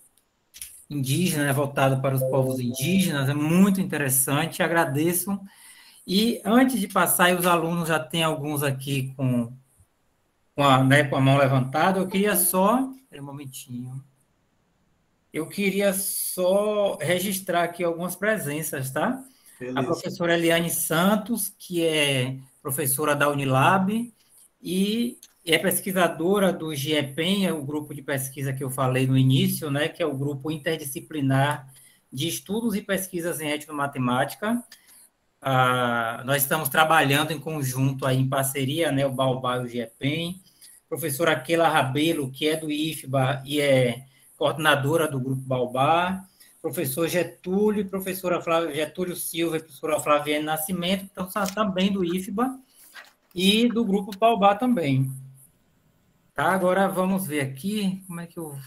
indígena, né, voltada para os povos indígenas. É muito interessante, agradeço. E antes de passar, e os alunos já tem alguns aqui com a mão levantada, eu queria só... Um momentinho. Eu queria só registrar aqui algumas presenças, tá? Beleza. A professora Eliane Santos, que é professora da Unilab e é pesquisadora do GEPEN, é o grupo de pesquisa que eu falei no início, né, que é o grupo interdisciplinar de estudos e pesquisas em etnomatemática. Nós estamos trabalhando em conjunto, aí, em parceria, né, o Baobá e o GEPEN. Professora Keila Rabelo, que é do IFBA e é coordenadora do Grupo Baobá, professor Getúlio, Getúlio Silva e professora Flaviane Nascimento, que estão também do IFBA e do Grupo Baobá também. Tá, agora vamos ver aqui, como é que eu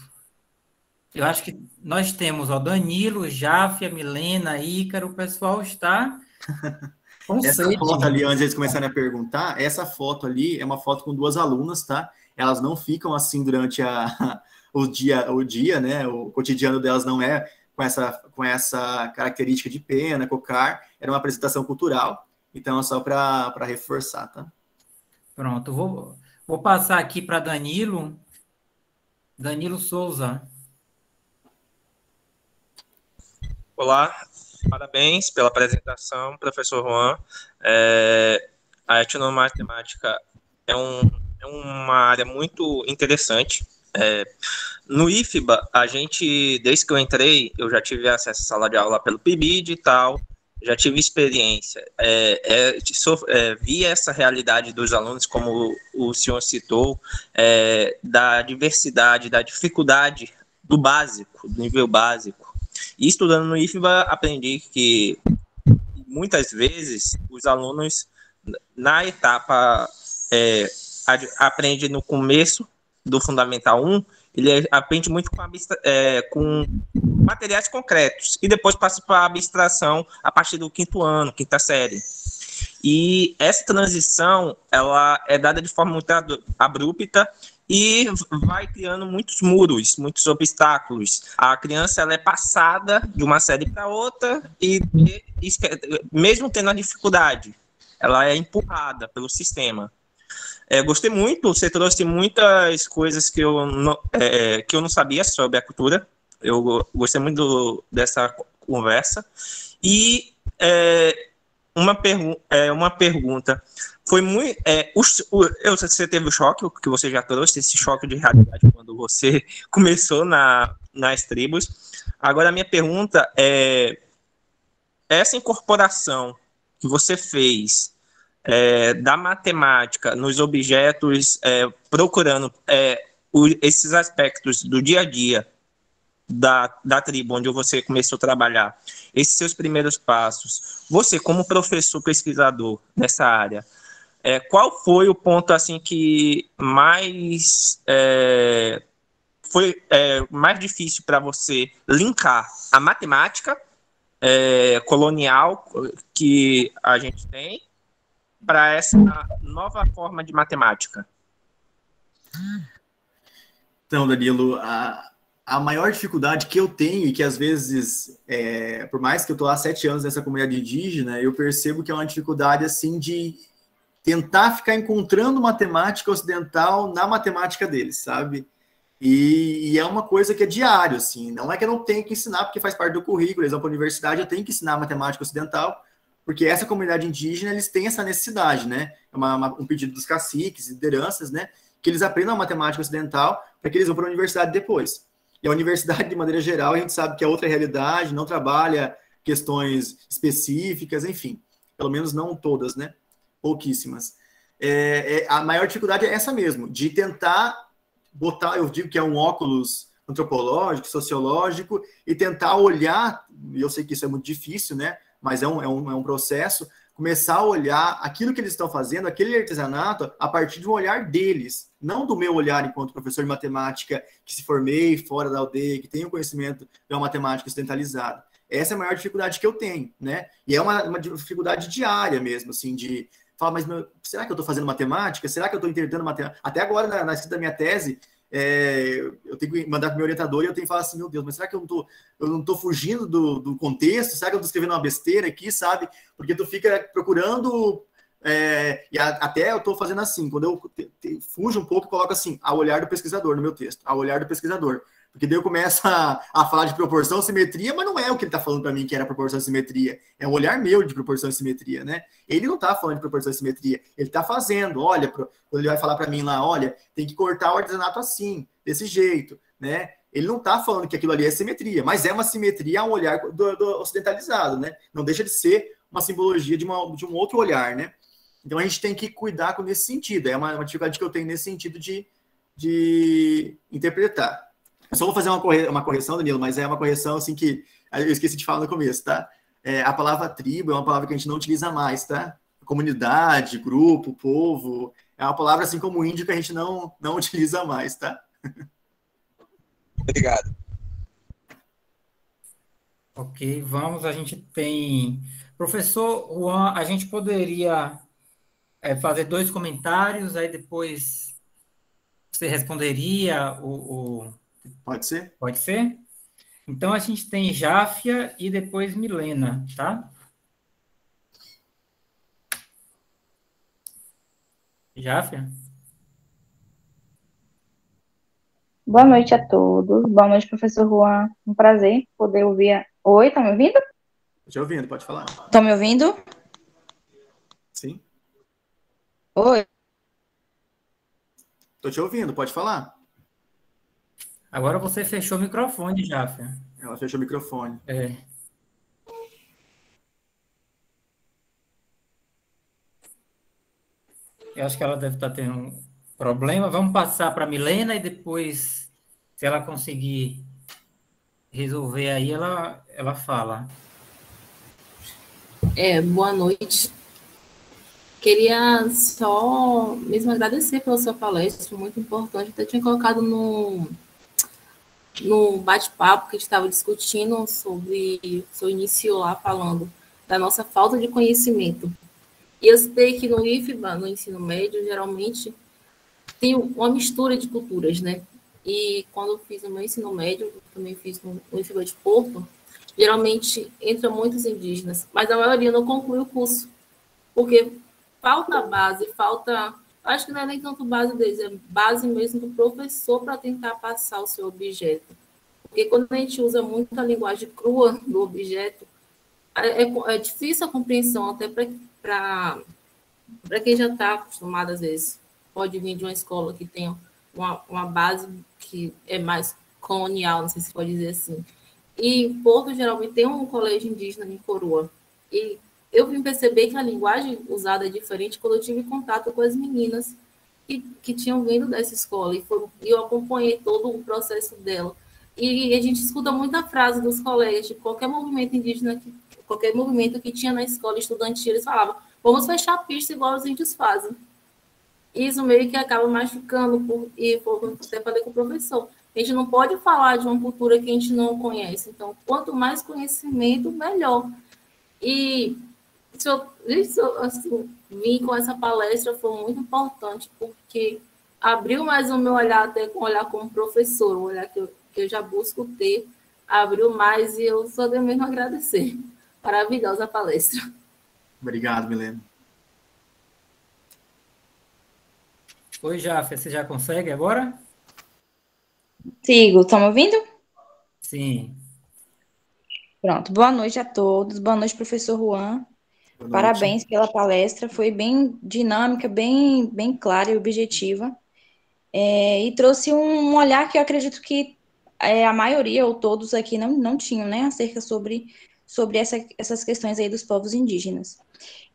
acho que nós temos, Danilo, Jáfia, Milena, Ícaro, o pessoal está com essa sede. Foto ali, antes de eles começarem a perguntar, essa foto ali é uma foto com duas alunas, tá? Elas não ficam assim durante o dia, né? O cotidiano delas não é com essa característica de pena, cocar, era uma apresentação cultural, então é só para reforçar, tá? Pronto, vou passar aqui para Danilo Souza. Olá, parabéns pela apresentação, professor Juan. A etnomatemática é uma área muito interessante. No IFBA, a gente, desde que eu entrei, eu já tive acesso à sala de aula pelo PIBID e tal, já tive experiência. Vi essa realidade dos alunos, como o senhor citou, da diversidade, da dificuldade do básico, do nível básico. E estudando no IFBA, aprendi que muitas vezes os alunos, na etapa, aprende no começo do Fundamental 1, ele aprende muito com materiais concretos, e depois passa para a abstração a partir do quinto ano, quinta série. E essa transição, ela é dada de forma muito abrupta, e vai criando muitos muros, muitos obstáculos. A criança, ela é passada de uma série para outra e mesmo tendo a dificuldade, ela é empurrada pelo sistema. Gostei muito, você trouxe muitas coisas que eu não sabia sobre a cultura. Eu gostei muito dessa conversa. E uma pergunta. Foi muito. Você teve o choque, que você já trouxe, esse choque de realidade quando você começou nas tribos. Agora, a minha pergunta é: essa incorporação que você fez da matemática nos objetos, procurando esses aspectos do dia a dia da tribo onde você começou a trabalhar, esses seus primeiros passos, você como professor pesquisador nessa área, qual foi o ponto assim que mais foi mais difícil para você linkar a matemática colonial que a gente tem para essa nova forma de matemática? Então, Danilo, a maior dificuldade que eu tenho, e que às vezes, por mais que eu estou há 7 anos nessa comunidade indígena, eu percebo que é uma dificuldade assim de tentar ficar encontrando matemática ocidental na matemática deles, sabe? E é uma coisa que é diário, assim, não é que eu não tenho que ensinar, porque faz parte do currículo, eles vão para a universidade, eu tenho que ensinar matemática ocidental, porque essa comunidade indígena, eles têm essa necessidade, né? É um pedido dos caciques, lideranças, né? Que eles aprendam a matemática ocidental para que eles vão para a universidade depois. E a universidade, de maneira geral, a gente sabe que é outra realidade, não trabalha questões específicas, enfim, pelo menos não todas, né? Pouquíssimas. A maior dificuldade é essa mesmo, de tentar botar, eu digo que é um óculos antropológico, sociológico, e tentar olhar, e eu sei que isso é muito difícil, né? Mas é um processo, começar a olhar aquilo que eles estão fazendo, aquele artesanato, a partir de um olhar deles, não do meu olhar enquanto professor de matemática, que se formei fora da aldeia, que tenho conhecimento de uma matemática ocidentalizada. Essa é a maior dificuldade que eu tenho, né? E é uma dificuldade diária mesmo, assim, de falar, mas será que eu estou fazendo matemática? Será que eu estou interpretando matemática? Até agora, na escrita da minha tese, eu tenho que mandar para o meu orientador e eu tenho que falar assim, meu Deus, mas será que eu não tô fugindo do contexto? Será que eu estou escrevendo uma besteira aqui, sabe? Porque tu fica procurando, e até eu estou fazendo assim, quando eu fujo um pouco, eu coloco assim, ao olhar do pesquisador no meu texto, ao olhar do pesquisador. Porque daí eu começo a falar de proporção, simetria, mas não é o que ele está falando para mim que era proporção e simetria. É um olhar meu de proporção e simetria, né? Ele não está falando de proporção e simetria. Ele está fazendo, olha, quando ele vai falar para mim lá, olha, tem que cortar o artesanato assim, desse jeito, né? Ele não está falando que aquilo ali é simetria, mas é uma simetria a um olhar do ocidentalizado, né? Não deixa de ser uma simbologia de um outro olhar, né? Então a gente tem que cuidar nesse sentido. É uma dificuldade que eu tenho nesse sentido de interpretar. Eu só vou fazer uma correção, Danilo, mas é uma correção assim que eu esqueci de falar no começo, tá? A palavra tribo é uma palavra que a gente não utiliza mais, tá? Comunidade, grupo, povo, é uma palavra assim como índio que a gente não utiliza mais, tá? Obrigado. Ok, vamos, a gente tem... Professor Juan, a gente poderia fazer 2 comentários, aí depois você responderia Pode ser? Pode ser? Então, a gente tem Jáfia e depois Milena, tá? Jáfia? Boa noite a todos. Boa noite, professor Juan. Um prazer poder ouvir. Oi, tá me ouvindo? Estou te ouvindo, pode falar. Estão me ouvindo? Sim. Oi. Estou te ouvindo, pode falar. Agora você fechou o microfone, Jáfia. Ela fechou o microfone. Eu acho que ela deve estar tendo um problema. Vamos passar para a Milena e depois, se ela conseguir resolver aí, ela fala. Boa noite. Queria só mesmo agradecer pela sua palestra, muito importante. Até tinha colocado no bate-papo que a gente estava discutindo sobre o seu início lá, falando da nossa falta de conhecimento. E eu sei que no IFBA, no ensino médio, geralmente tem uma mistura de culturas, né? E quando eu fiz o meu ensino médio, eu também fiz no IFBA de Porto, geralmente entra muitos indígenas, mas a maioria não conclui o curso, porque falta base, acho que não é nem tanto base deles, é base mesmo do professor para tentar passar o seu objeto. Porque quando a gente usa muito a linguagem crua do objeto, é difícil a compreensão, até para quem já está acostumado, às vezes. Pode vir de uma escola que tem uma base que é mais colonial, não sei se pode dizer assim. E em Porto, geralmente, tem um colégio indígena em Coroa. E eu vim perceber que a linguagem usada é diferente quando eu tive contato com as meninas que tinham vindo dessa escola. E eu acompanhei todo o processo dela. E a gente escuta muita frase dos colegas de qualquer movimento indígena, qualquer movimento que tinha na escola estudantil, eles falavam, vamos fechar a pista igual os índios fazem. Isso meio que acaba machucando, e eu até falei com o professor, A gente não pode falar de uma cultura que a gente não conhece. Então, quanto mais conhecimento, melhor. E assim, vir com essa palestra foi muito importante, porque abriu mais o meu olhar, até com olhar como professor, um olhar que eu já busco ter, abriu mais, e eu só devo mesmo agradecer. Maravilhosa a palestra. Obrigado, Milena. Oi, Jafé, você já consegue agora? Sigo, estão me ouvindo? Sim. Pronto. Boa noite a todos. Boa noite, professor Juan. Boa noite. Parabéns pela palestra. Foi bem dinâmica, bem clara e objetiva. E trouxe um olhar que eu acredito que a maioria ou todos aqui não tinham, né? Acerca sobre essas questões aí dos povos indígenas.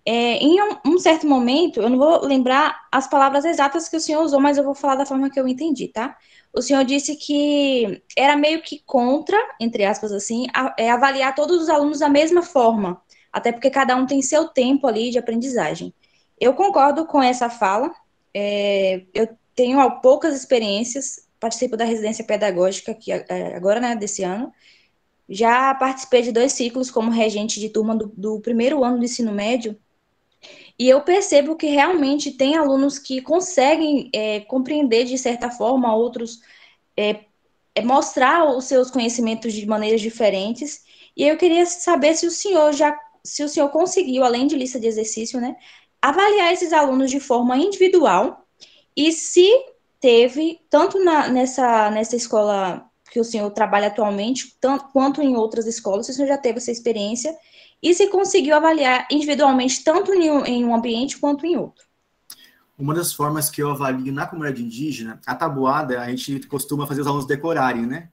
Em um certo momento, eu não vou lembrar as palavras exatas que o senhor usou, mas eu vou falar da forma que eu entendi, tá? O senhor disse que era meio que contra, entre aspas, assim, avaliar todos os alunos da mesma forma, até porque cada um tem seu tempo ali de aprendizagem. Eu concordo com essa fala. Eu tenho poucas experiências, participo da residência pedagógica que agora, né, desse ano. Já participei de 2 ciclos como regente de turma do primeiro ano do ensino médio, e eu percebo que realmente tem alunos que conseguem compreender de certa forma, outros mostrar os seus conhecimentos de maneiras diferentes. E eu queria saber se o senhor conseguiu, além de lista de exercício, né, avaliar esses alunos de forma individual, e se teve, tanto nessa escola que o senhor trabalha atualmente, tanto quanto em outras escolas, se o senhor já teve essa experiência, e se conseguiu avaliar individualmente, tanto em um ambiente quanto em outro. Uma das formas que eu avalio na comunidade indígena, a tabuada, a gente costuma fazer os alunos decorarem, né?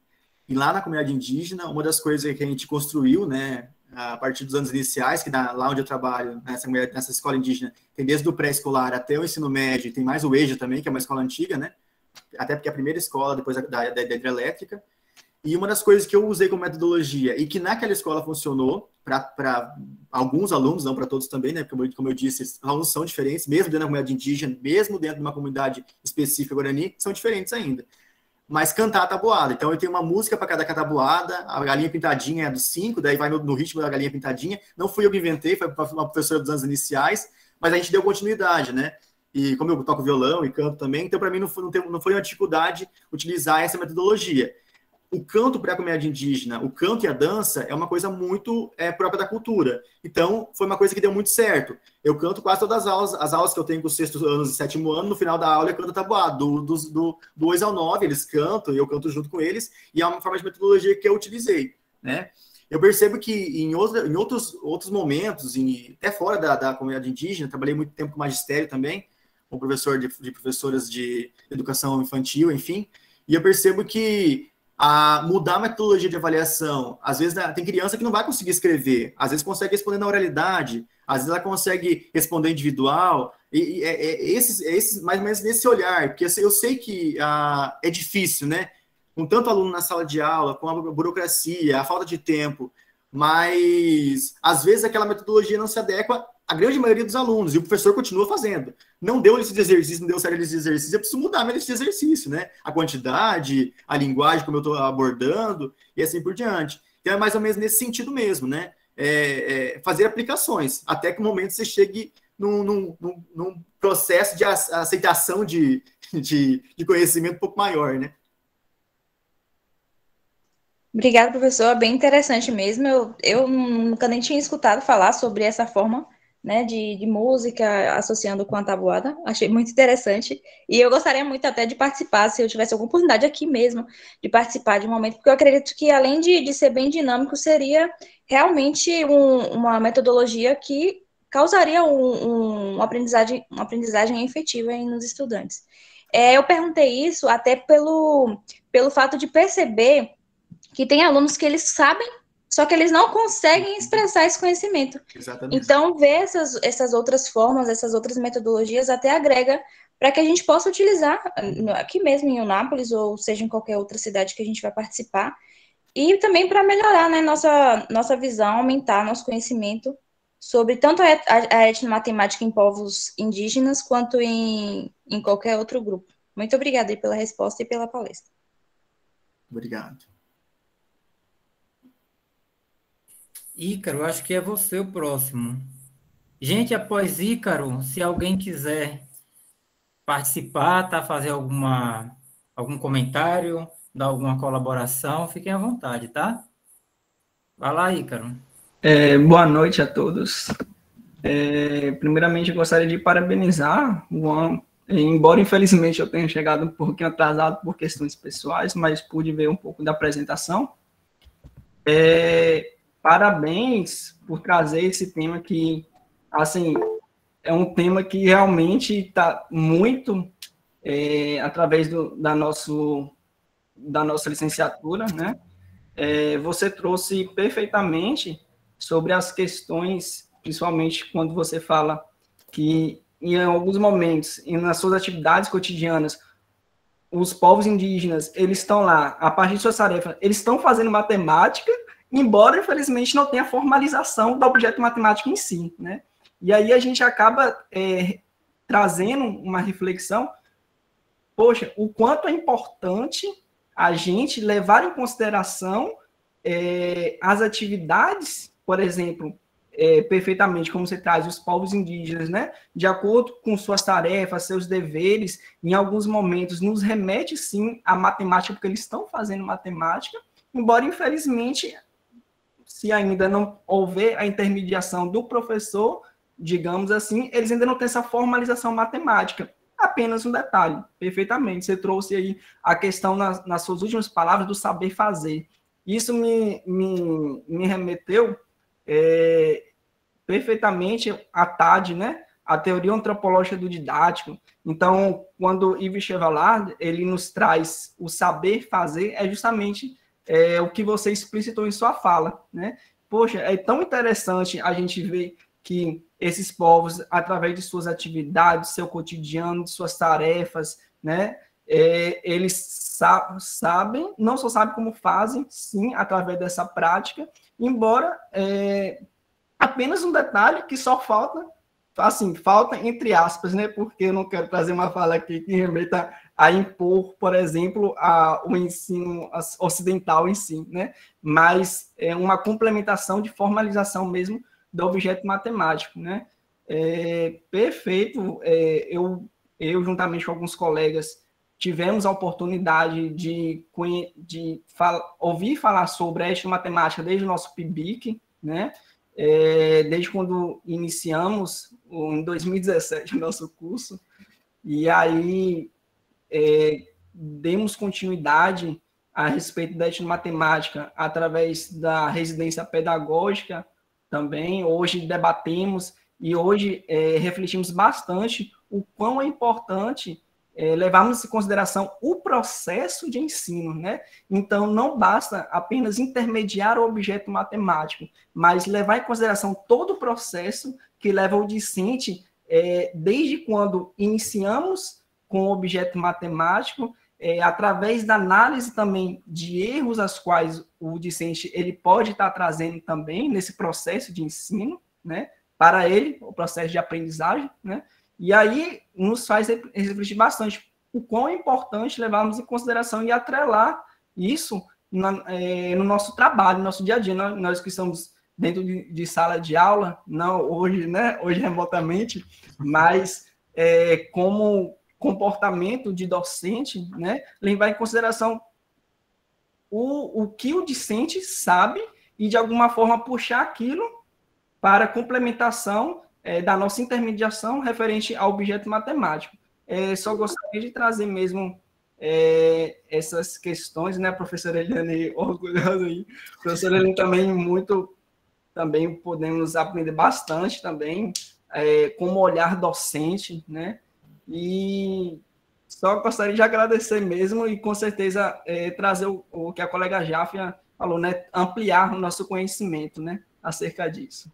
E lá na comunidade indígena, uma das coisas que a gente construiu, né, a partir dos anos iniciais, que lá onde eu trabalho, nessa escola indígena, tem desde o pré-escolar até o ensino médio, tem mais o EJA também, que é uma escola antiga, né? Até porque é a primeira escola depois da hidrelétrica. E uma das coisas que eu usei como metodologia e que naquela escola funcionou para alguns alunos, não para todos também, né? Porque, como eu disse, os alunos são diferentes, mesmo dentro da comunidade indígena, mesmo dentro de uma comunidade específica guarani, são diferentes ainda. Mas cantar a tabuada. Então, eu tenho uma música para cada tabuada, a Galinha Pintadinha é dos 5, daí vai no ritmo da Galinha Pintadinha. Não fui eu que inventei, foi uma professora dos anos iniciais, mas a gente deu continuidade, né? E como eu toco violão e canto também, então, para mim, não foi uma dificuldade utilizar essa metodologia. O canto para a comunidade indígena, o canto e a dança é uma coisa muito própria da cultura. Então, foi uma coisa que deu muito certo. Eu canto quase todas as aulas que eu tenho com os 6º anos e 7º ano, no final da aula eu canto tabuada. Do 2 ao 9, eles cantam e eu canto junto com eles, e é uma forma de metodologia que eu utilizei, né? Eu percebo que em outros momentos, até fora da comunidade indígena, trabalhei muito tempo com magistério também, como professor de professoras de educação infantil, enfim, e eu percebo que mudar a metodologia de avaliação, às vezes tem criança que não vai conseguir escrever, às vezes consegue responder na oralidade, às vezes ela consegue responder individual, esses mais ou menos nesse olhar, porque eu sei que é difícil, né? Com tanto aluno na sala de aula, com a burocracia, a falta de tempo, mas às vezes aquela metodologia não se adequa à grande maioria dos alunos, e o professor continua fazendo. Não deu lista de exercício, não deu série de exercício, eu preciso mudar a minha lista de exercício, né? A quantidade, a linguagem, como eu estou abordando, e assim por diante. Então é mais ou menos nesse sentido mesmo, né? Fazer aplicações, até que o momento você chegue num processo de aceitação de conhecimento um pouco maior, né? Obrigada, professor. Bem interessante mesmo. Eu nunca nem tinha escutado falar sobre essa forma, né, de música associando com a tabuada. Achei muito interessante. E eu gostaria muito até de participar, se eu tivesse alguma oportunidade aqui mesmo, de participar de um momento, porque eu acredito que, além de ser bem dinâmico, seria realmente uma metodologia que causaria uma aprendizagem efetiva nos estudantes. Eu perguntei isso até pelo fato de perceber que tem alunos que eles sabem, só que eles não conseguem expressar esse conhecimento. Exatamente. Então, ver essas outras formas, essas outras metodologias até agrega para que a gente possa utilizar aqui mesmo em Eunápolis, ou seja, em qualquer outra cidade que a gente vai participar, e também para melhorar, né, nossa visão, aumentar nosso conhecimento sobre tanto a etnomatemática em povos indígenas, quanto em qualquer outro grupo. Muito obrigada aí pela resposta e pela palestra. Obrigado. Ícaro, acho que é você o próximo. Gente, após Ícaro, se alguém quiser participar, tá, fazer algum comentário, dar alguma colaboração, fiquem à vontade, tá? Vai lá, Ícaro. Boa noite a todos. Primeiramente, eu gostaria de parabenizar o Juan, embora infelizmente eu tenha chegado um pouquinho atrasado por questões pessoais, mas pude ver um pouco da apresentação. Parabéns por trazer esse tema que, assim, é um tema que realmente está muito através da nossa licenciatura, né? Você trouxe perfeitamente sobre as questões, principalmente quando você fala que em alguns momentos, e nas suas atividades cotidianas, os povos indígenas, eles estão lá, a partir de suas tarefas, eles estão fazendo matemática, embora, infelizmente, não tenha formalização do objeto matemático em si, né? E aí a gente acaba trazendo uma reflexão, poxa, o quanto é importante a gente levar em consideração as atividades, por exemplo, perfeitamente, como você traz, os povos indígenas, né? De acordo com suas tarefas, seus deveres, em alguns momentos nos remete, sim, à matemática, porque eles estão fazendo matemática, embora, infelizmente, se ainda não houver a intermediação do professor, digamos assim, eles ainda não têm essa formalização matemática. Apenas um detalhe, perfeitamente, você trouxe aí a questão nas suas últimas palavras do saber fazer. Isso me remeteu perfeitamente à TAD, né? A teoria antropológica do didático. Então, quando Yves Chevallard, ele nos traz o saber fazer, é justamente o que você explicitou em sua fala, né? Poxa, é tão interessante a gente ver que esses povos, através de suas atividades, seu cotidiano, de suas tarefas, né? Eles sabem, não só sabem como fazem, sim, através dessa prática, embora apenas um detalhe que só falta, assim, falta entre aspas, né? Porque eu não quero trazer uma fala aqui que remeta a impor, por exemplo, o ensino ocidental em si, né? Mas é uma complementação de formalização mesmo do objeto matemático, né? Perfeito. Eu, juntamente com alguns colegas, tivemos a oportunidade de ouvir falar sobre a matemática desde o nosso PIBIC, né? Desde quando iniciamos, em 2017, o nosso curso, e aí demos continuidade a respeito da etnomatemática através da residência pedagógica também. Hoje debatemos e hoje refletimos bastante o quão é importante levarmos em consideração o processo de ensino, né? Então, não basta apenas intermediar o objeto matemático, mas levar em consideração todo o processo que leva o discente, desde quando iniciamos com o objeto matemático, através da análise também de erros aos quais o discente ele pode estar trazendo também nesse processo de ensino, né? Para ele, o processo de aprendizagem, né? E aí nos faz refletir bastante o quão é importante levarmos em consideração e atrelar isso no nosso trabalho, no nosso dia a dia. Nós que estamos dentro de sala de aula, não hoje, né? Hoje remotamente, mas como comportamento de docente, né? Levar em consideração o que o discente sabe e, de alguma forma, puxar aquilo para complementação da nossa intermediação referente ao objeto matemático. Só gostaria de trazer mesmo essas questões, né, professora Eliane, orgulhosa aí. Professora Eliane também podemos aprender bastante também, como olhar docente, né, e só gostaria de agradecer mesmo e, com certeza, trazer o que a colega Jáfia falou, né, ampliar o nosso conhecimento, né, acerca disso.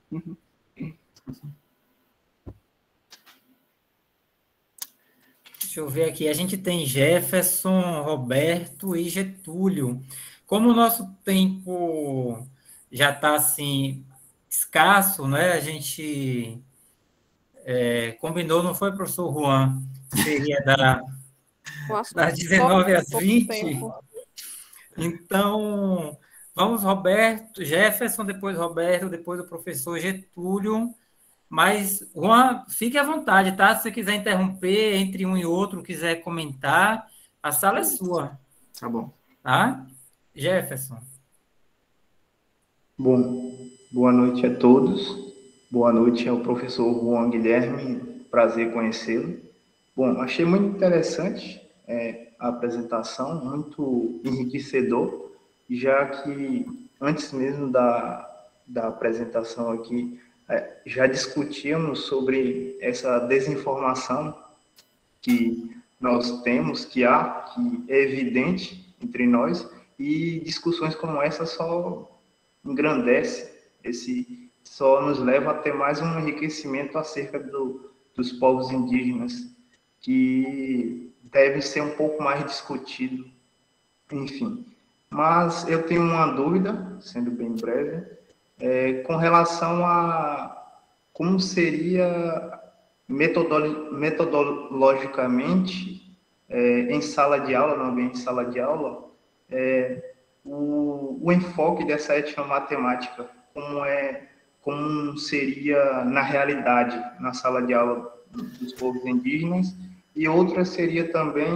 Deixa eu ver aqui. A gente tem Jefferson, Roberto e Getúlio. Como o nosso tempo já está assim escasso, né? A gente combinou, não foi, professor Juan? Seria das 19 às 20. Então, vamos, Roberto, Jefferson, depois Roberto, depois o professor Getúlio. Mas, Juan, fique à vontade, tá? Se você quiser interromper entre um e outro, quiser comentar, a sala é sua, Tá bom. tá? Jefferson. Bom, boa noite a todos. Boa noite ao professor Juan Guilherme. Prazer conhecê-lo. Bom, achei muito interessante a apresentação, muito enriquecedor, já que antes mesmo da apresentação aqui, já discutíamos sobre essa desinformação que nós temos, que é evidente entre nós, e discussões como essa só engrandece, só nos leva a ter mais um enriquecimento acerca dos povos indígenas, que deve ser um pouco mais discutido, enfim. Mas eu tenho uma dúvida, sendo bem breve, com relação a como seria metodologicamente, em sala de aula, no ambiente de sala de aula, o enfoque dessa etnomatemática, como seria na realidade, na sala de aula dos povos indígenas, e outra seria também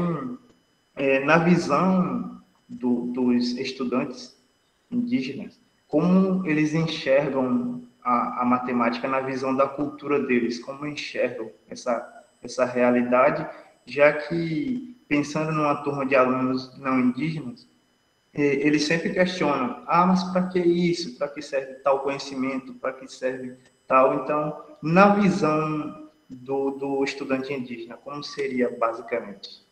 na visão dos estudantes indígenas, como eles enxergam a matemática na visão da cultura deles, como enxergam essa realidade, já que, pensando numa turma de alunos não indígenas, eles sempre questionam, mas para que isso? Para que serve tal conhecimento? Para que serve tal? Então, na visão do estudante indígena, como seria basicamente?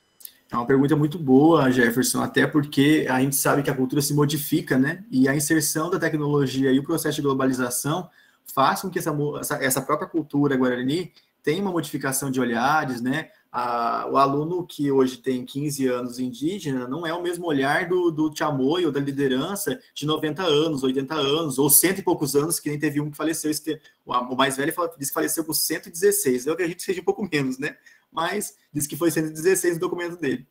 É uma pergunta muito boa, Jefferson, até porque a gente sabe que a cultura se modifica, né? E a inserção da tecnologia e o processo de globalização faz com que essa própria cultura guarani tenha uma modificação de olhares, né? O aluno que hoje tem 15 anos indígena não é o mesmo olhar do Tchamoi ou da liderança de 90 anos, 80 anos, ou cento e poucos anos, que nem teve um que faleceu, o mais velho disse que faleceu com 116, eu acredito que seja um pouco menos, né? Mas disse que foi 116 no documento dele.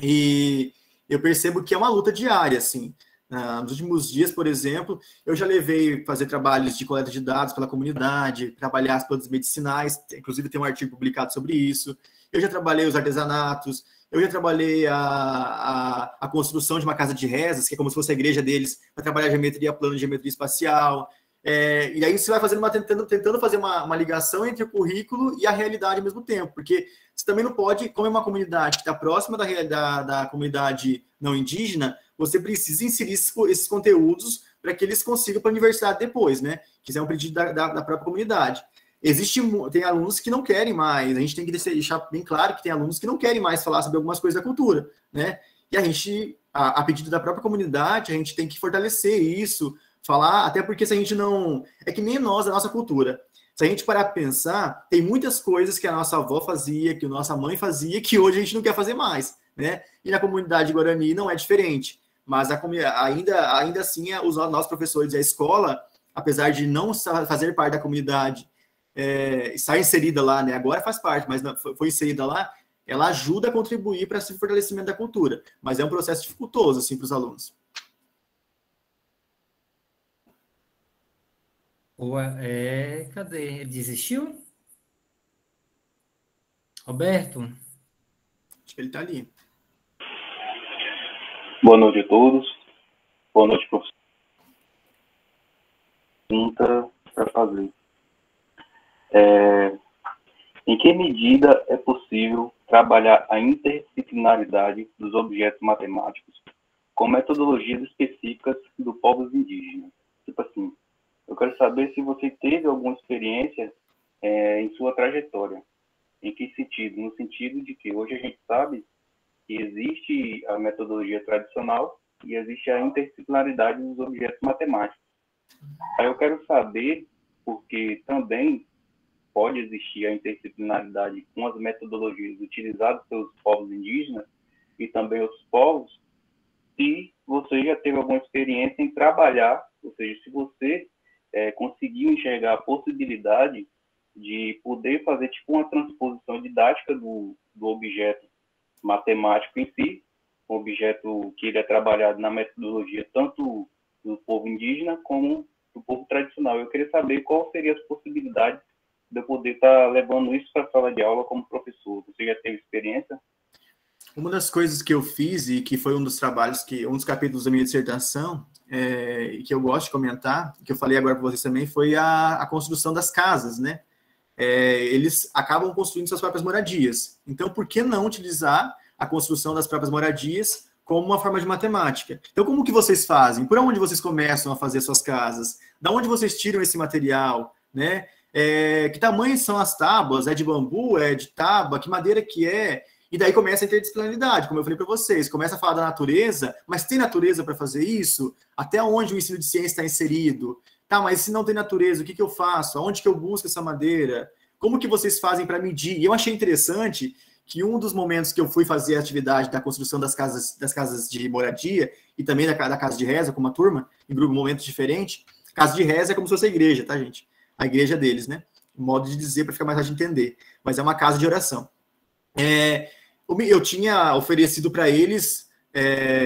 E eu percebo que é uma luta diária, assim. Nos últimos dias, por exemplo, eu já levei fazer trabalhos de coleta de dados pela comunidade, trabalhar as plantas medicinais, inclusive tem um artigo publicado sobre isso. Eu já trabalhei os artesanatos, eu já trabalhei a construção de uma casa de rezas, que é como se fosse a igreja deles, para trabalhar geometria plana, geometria espacial. E aí você vai fazendo tentando fazer uma ligação entre o currículo e a realidade ao mesmo tempo, porque você também não pode, como é uma comunidade que está próxima da comunidade não indígena, você precisa inserir esses conteúdos para que eles consigam para a universidade depois, né? Que isso é um pedido da própria comunidade. Tem alunos que não querem mais, a gente tem que deixar bem claro que tem alunos que não querem mais falar sobre algumas coisas da cultura, né? E a gente, a pedido da própria comunidade, a gente tem que fortalecer isso, falar, até porque se a gente não... É que nem nós, a nossa cultura. Se a gente parar para pensar, tem muitas coisas que a nossa avó fazia, que a nossa mãe fazia, que hoje a gente não quer fazer mais, né? E na comunidade Guarani não é diferente. Mas ainda assim, os nossos professores e a escola, apesar de não fazer parte da comunidade, estar inserida lá, né? Agora faz parte, mas foi inserida lá, ela ajuda a contribuir para esse fortalecimento da cultura. Mas é um processo dificultoso, assim, para os alunos. Boa, cadê? Ele desistiu? Roberto? Acho que ele está ali. Boa noite a todos. Boa noite, professor. Pergunta para fazer. Em que medida é possível trabalhar a interdisciplinaridade dos objetos matemáticos com metodologias específicas do povos indígenas? Tipo assim, eu quero saber se você teve alguma experiência em sua trajetória. Em que sentido? No sentido de que hoje a gente sabe que existe a metodologia tradicional e existe a interdisciplinaridade dos objetos matemáticos. Aí eu quero saber, porque também pode existir a interdisciplinaridade com as metodologias utilizadas pelos povos indígenas e também outros povos, se você já teve alguma experiência em trabalhar, ou seja, se você conseguiu enxergar a possibilidade de poder fazer tipo uma transposição didática do objeto matemático em si um objeto que ele é trabalhado na metodologia tanto do povo indígena como do povo tradicional. Eu queria saber qual seria as possibilidades de eu poder estar levando isso para a sala de aula como professor. Você já teve experiência? Uma das coisas que eu fiz e que foi um dos trabalhos, um dos capítulos da minha dissertação, que eu gosto de comentar, que eu falei agora para vocês também, foi a construção das casas, né? Eles acabam construindo suas próprias moradias. Então, por que não utilizar a construção das próprias moradias como uma forma de matemática? Então, como que vocês fazem? Por onde vocês começam a fazer suas casas? Da onde vocês tiram esse material, né? Que tamanho são as tábuas? É de bambu? É de tábua? Que madeira que é? E daí começa a interdisciplinaridade, como eu falei para vocês. Começa a falar da natureza, mas tem natureza para fazer isso? Até onde o ensino de ciência está inserido? Tá, mas se não tem natureza, o que eu faço? Aonde que eu busco essa madeira? Como que vocês fazem para medir? E eu achei interessante que um dos momentos que eu fui fazer a atividade da construção das casas de moradia e também da casa de reza com uma turma, em grupo, momentos diferentes. Casa de reza é como se fosse a igreja, tá, gente? A igreja deles, né? Um modo de dizer para ficar mais fácil de entender. Mas é uma casa de oração. Eu tinha oferecido para eles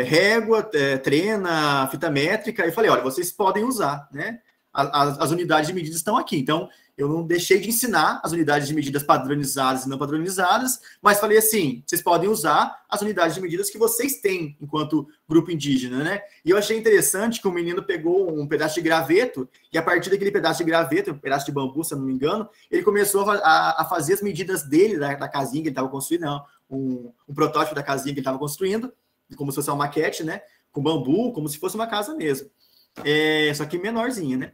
régua, trena, fita métrica, e falei, olha, vocês podem usar, né? As unidades de medida estão aqui. Então, eu não deixei de ensinar as unidades de medidas padronizadas e não padronizadas, mas falei assim, vocês podem usar as unidades de medidas que vocês têm enquanto grupo indígena, né? E eu achei interessante que o menino pegou um pedaço de graveto e a partir daquele pedaço de graveto, um pedaço de bambu, se eu não me engano, ele começou a fazer as medidas dele, da casinha que ele estava construindo, não, um protótipo da casinha que ele estava construindo, como se fosse uma maquete, né? Com bambu, como se fosse uma casa mesmo. Só que menorzinha, né?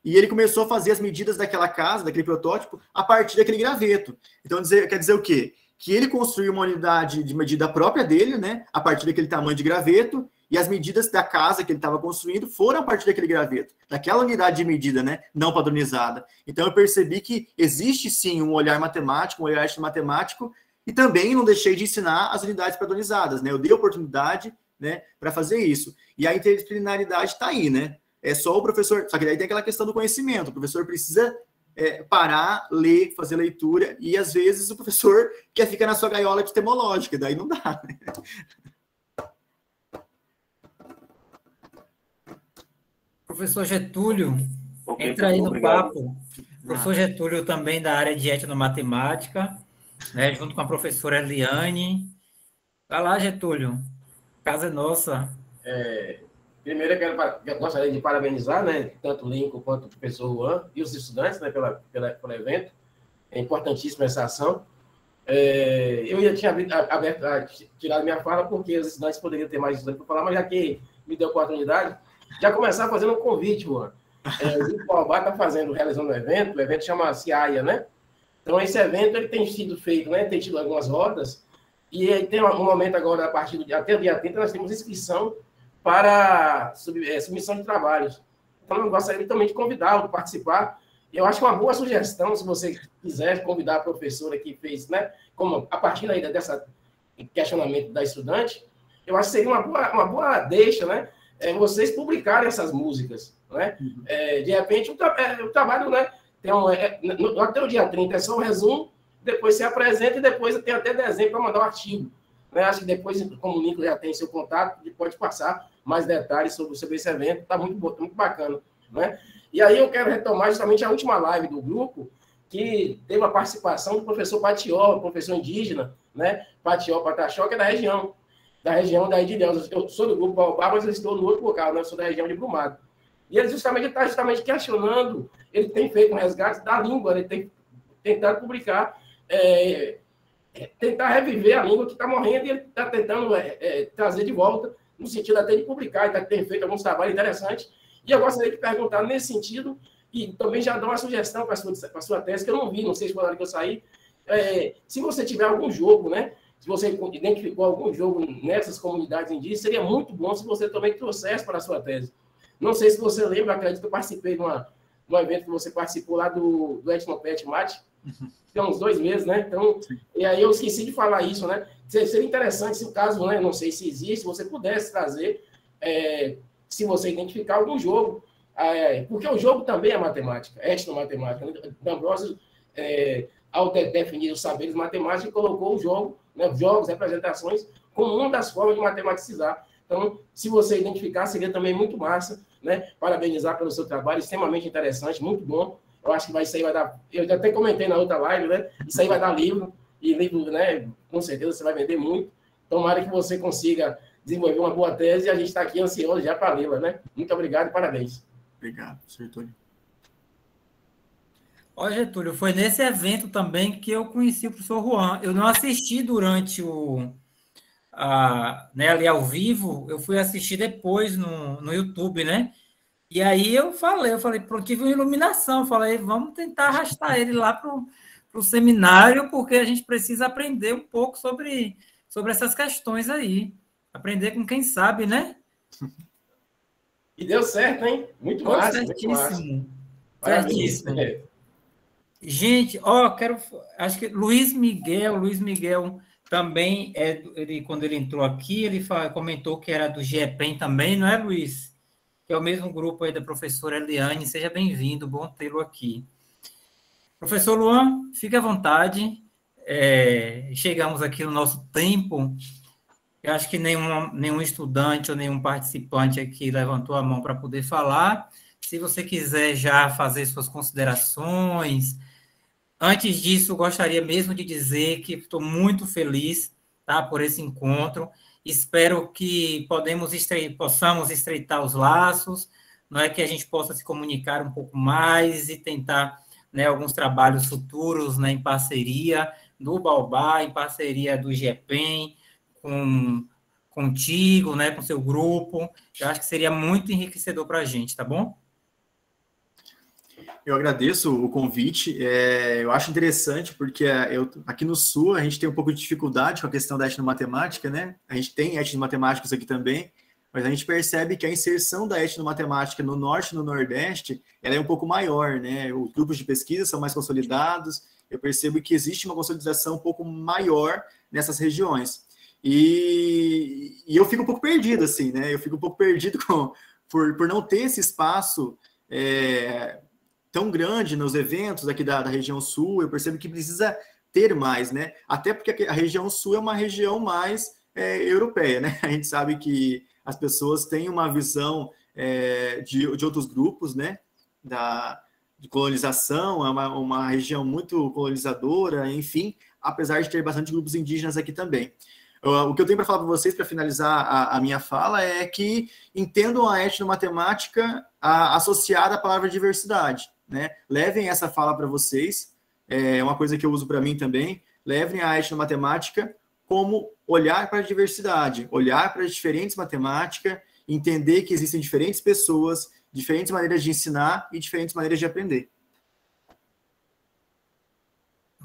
E ele começou a fazer as medidas daquela casa, daquele protótipo, a partir daquele graveto. Então, quer dizer o quê? Que ele construiu uma unidade de medida própria dele, né? A partir daquele tamanho de graveto, e as medidas da casa que ele estava construindo foram a partir daquele graveto, daquela unidade de medida, né? Não padronizada. Então, eu percebi que existe, sim, um olhar matemático, um olhar matemático, e também não deixei de ensinar as unidades padronizadas, né? Eu dei oportunidade, né, para fazer isso. E a interdisciplinaridade está aí, né? É só o professor... Só que daí tem aquela questão do conhecimento. O professor precisa parar, ler, fazer leitura, e às vezes o professor quer ficar na sua gaiola epistemológica, daí não dá, né? Professor Getúlio, entra aí no papo. Professor Getúlio também da área de etnomatemática, né, junto com a professora Eliane. Vai lá, Getúlio. Casa é nossa. Primeiro, eu gostaria de parabenizar, né, tanto o Lincoln quanto o professor Juan e os estudantes, né, pelo evento. É importantíssima essa ação. Eu tinha tirado minha fala porque os estudantes poderiam ter mais estudantes para falar, mas já que me deu a oportunidade, já começar fazendo um convite, Juan. O Grupo Baobá está realizando um evento, o evento chama-se AIA, né? Então, esse evento ele tem sido feito, né, tem tido algumas rodas, e tem um momento agora, até o dia 30, nós temos inscrição para submissão de trabalhos. Então, eu gostaria também de convidá-lo a participar. Eu acho que uma boa sugestão, se você quiser convidar a professora que fez, né, como a partir aí desse questionamento da estudante, eu acho que seria uma boa deixa, né, vocês publicarem essas músicas, né? De repente, o trabalho, né, até o dia 30 é só um resumo, depois se apresenta e depois tem até dezembro para mandar o artigo. Né? Acho que depois, como o Nico já tem seu contato, ele pode passar mais detalhes sobre esse evento, está muito bacana. Né? E aí eu quero retomar justamente a última live do grupo, que teve a participação do professor Patió, professor indígena, né? Patió Pataxó, que é da região daí de Ilhéus. Eu sou do grupo Baobá, mas eu estou no outro local, né? Eu sou da região de Brumado. E ele está justamente questionando, ele tem feito um resgate da língua, ele tem tentado publicar, tentar reviver a língua que está morrendo, e ele está tentando trazer de volta, no sentido até de publicar, ele tem feito alguns trabalhos interessantes. E eu gostaria de perguntar nesse sentido, e também já dar uma sugestão para a sua tese, que eu não vi, não sei se foi na hora que eu saí, se você tiver algum jogo, né? Se você identificou algum jogo nessas comunidades indígenas, seria muito bom se você também trouxesse para a sua tese. Não sei se você lembra, acredito que eu participei de um evento que você participou lá do Etnopet Mate, tem uns 2 meses, né? Então, e aí eu esqueci de falar isso, né? Seria interessante se o caso, né? Não sei se existe, se você pudesse trazer, se você identificar algum jogo, porque o jogo também é matemática, etnomatemática. D'Ambrosio, ao definir os saberes matemáticos, colocou o jogo, né, jogos, representações, como uma das formas de matematizar. Então, se você identificar, seria também muito massa, né? Parabenizar pelo seu trabalho, extremamente interessante, muito bom. Eu acho que isso aí vai dar... Eu já até comentei na outra live, né? Isso aí vai dar livro, e livro, né? Com certeza você vai vender muito. Tomara que você consiga desenvolver uma boa tese e a gente está aqui ansioso já para lê-la, né? Muito obrigado e parabéns. Obrigado, Getúlio. Ó, Getúlio, foi nesse evento também que eu conheci o professor Juan. Eu não assisti durante né, ali ao vivo, eu fui assistir depois no YouTube, né? E aí eu falei, pronto, tive uma iluminação, falei, vamos tentar arrastar ele lá para o seminário, porque a gente precisa aprender um pouco sobre essas questões aí. Aprender com quem sabe, né? E deu certo, hein? Muito massa. Certíssimo. Parabéns. Certíssimo. Gente, acho que Luiz Miguel também, quando ele entrou aqui, ele comentou que era do GEPEN também, não é, Luiz? Que é o mesmo grupo aí da professora Eliane. Seja bem-vindo, bom tê-lo aqui. Professor Luan, fique à vontade. Chegamos aqui no nosso tempo. Eu acho que nenhum estudante ou nenhum participante aqui levantou a mão para poder falar. Se você quiser já fazer suas considerações. Antes disso, gostaria mesmo de dizer que estou muito feliz, tá, por esse encontro. Espero que possamos estreitar os laços, não é, que a gente possa se comunicar um pouco mais e tentar, né, alguns trabalhos futuros, né, em parceria do Baobá, em parceria do GEPEN, contigo, né, com seu grupo. Eu acho que seria muito enriquecedor para a gente, tá bom? Eu agradeço o convite. Eu acho interessante porque aqui no Sul a gente tem um pouco de dificuldade com a questão da etnomatemática, né? A gente tem etnomatemáticos aqui também, mas a gente percebe que a inserção da etnomatemática no Norte e no Nordeste ela é um pouco maior, né? Os grupos de pesquisa são mais consolidados. Eu percebo que existe uma consolidação um pouco maior nessas regiões. E eu fico um pouco perdido, assim, né? Eu fico um pouco perdido por não ter esse espaço tão grande nos eventos aqui da região sul. Eu percebo que precisa ter mais, né? Até porque a região sul é uma região mais europeia, né? A gente sabe que as pessoas têm uma visão de outros grupos, né? De colonização, é uma região muito colonizadora, enfim, apesar de ter bastante grupos indígenas aqui também. O que eu tenho para falar para vocês, para finalizar a minha fala, é que entendam a etnomatemática associada à palavra diversidade, né? Levem essa fala para vocês, é uma coisa que eu uso para mim também. Levem a etnomatemática como olhar para a diversidade, olhar para as diferentes matemáticas, entender que existem diferentes pessoas, diferentes maneiras de ensinar e diferentes maneiras de aprender.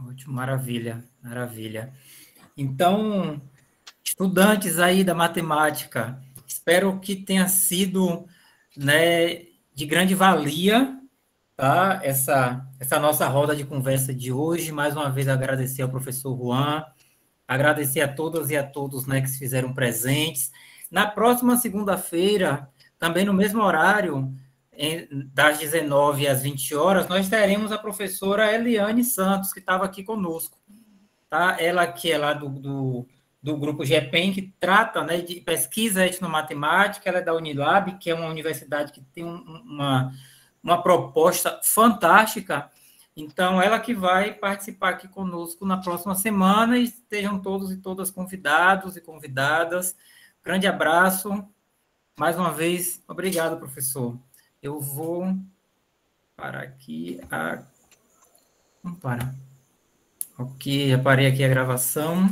Ótimo, maravilha, maravilha. Então, estudantes aí da matemática, espero que tenha sido, né, de grande valia, tá? Essa nossa roda de conversa de hoje. Mais uma vez agradecer ao professor Juan, agradecer a todas e a todos, né, que se fizeram presentes. Na próxima segunda-feira, também no mesmo horário, das 19 às 20 horas, nós teremos a professora Eliane Santos, que estava aqui conosco. Tá? Ela que é lá do grupo GEPEN, que trata, né, de pesquisa etnomatemática. Ela é da Unilab, que é uma universidade que tem uma proposta fantástica. Então, ela que vai participar aqui conosco na próxima semana, e estejam todos e todas convidados e convidadas. Grande abraço. Mais uma vez, obrigado, professor. Eu vou parar aqui. Vamos parar. Ok, já parei aqui a gravação.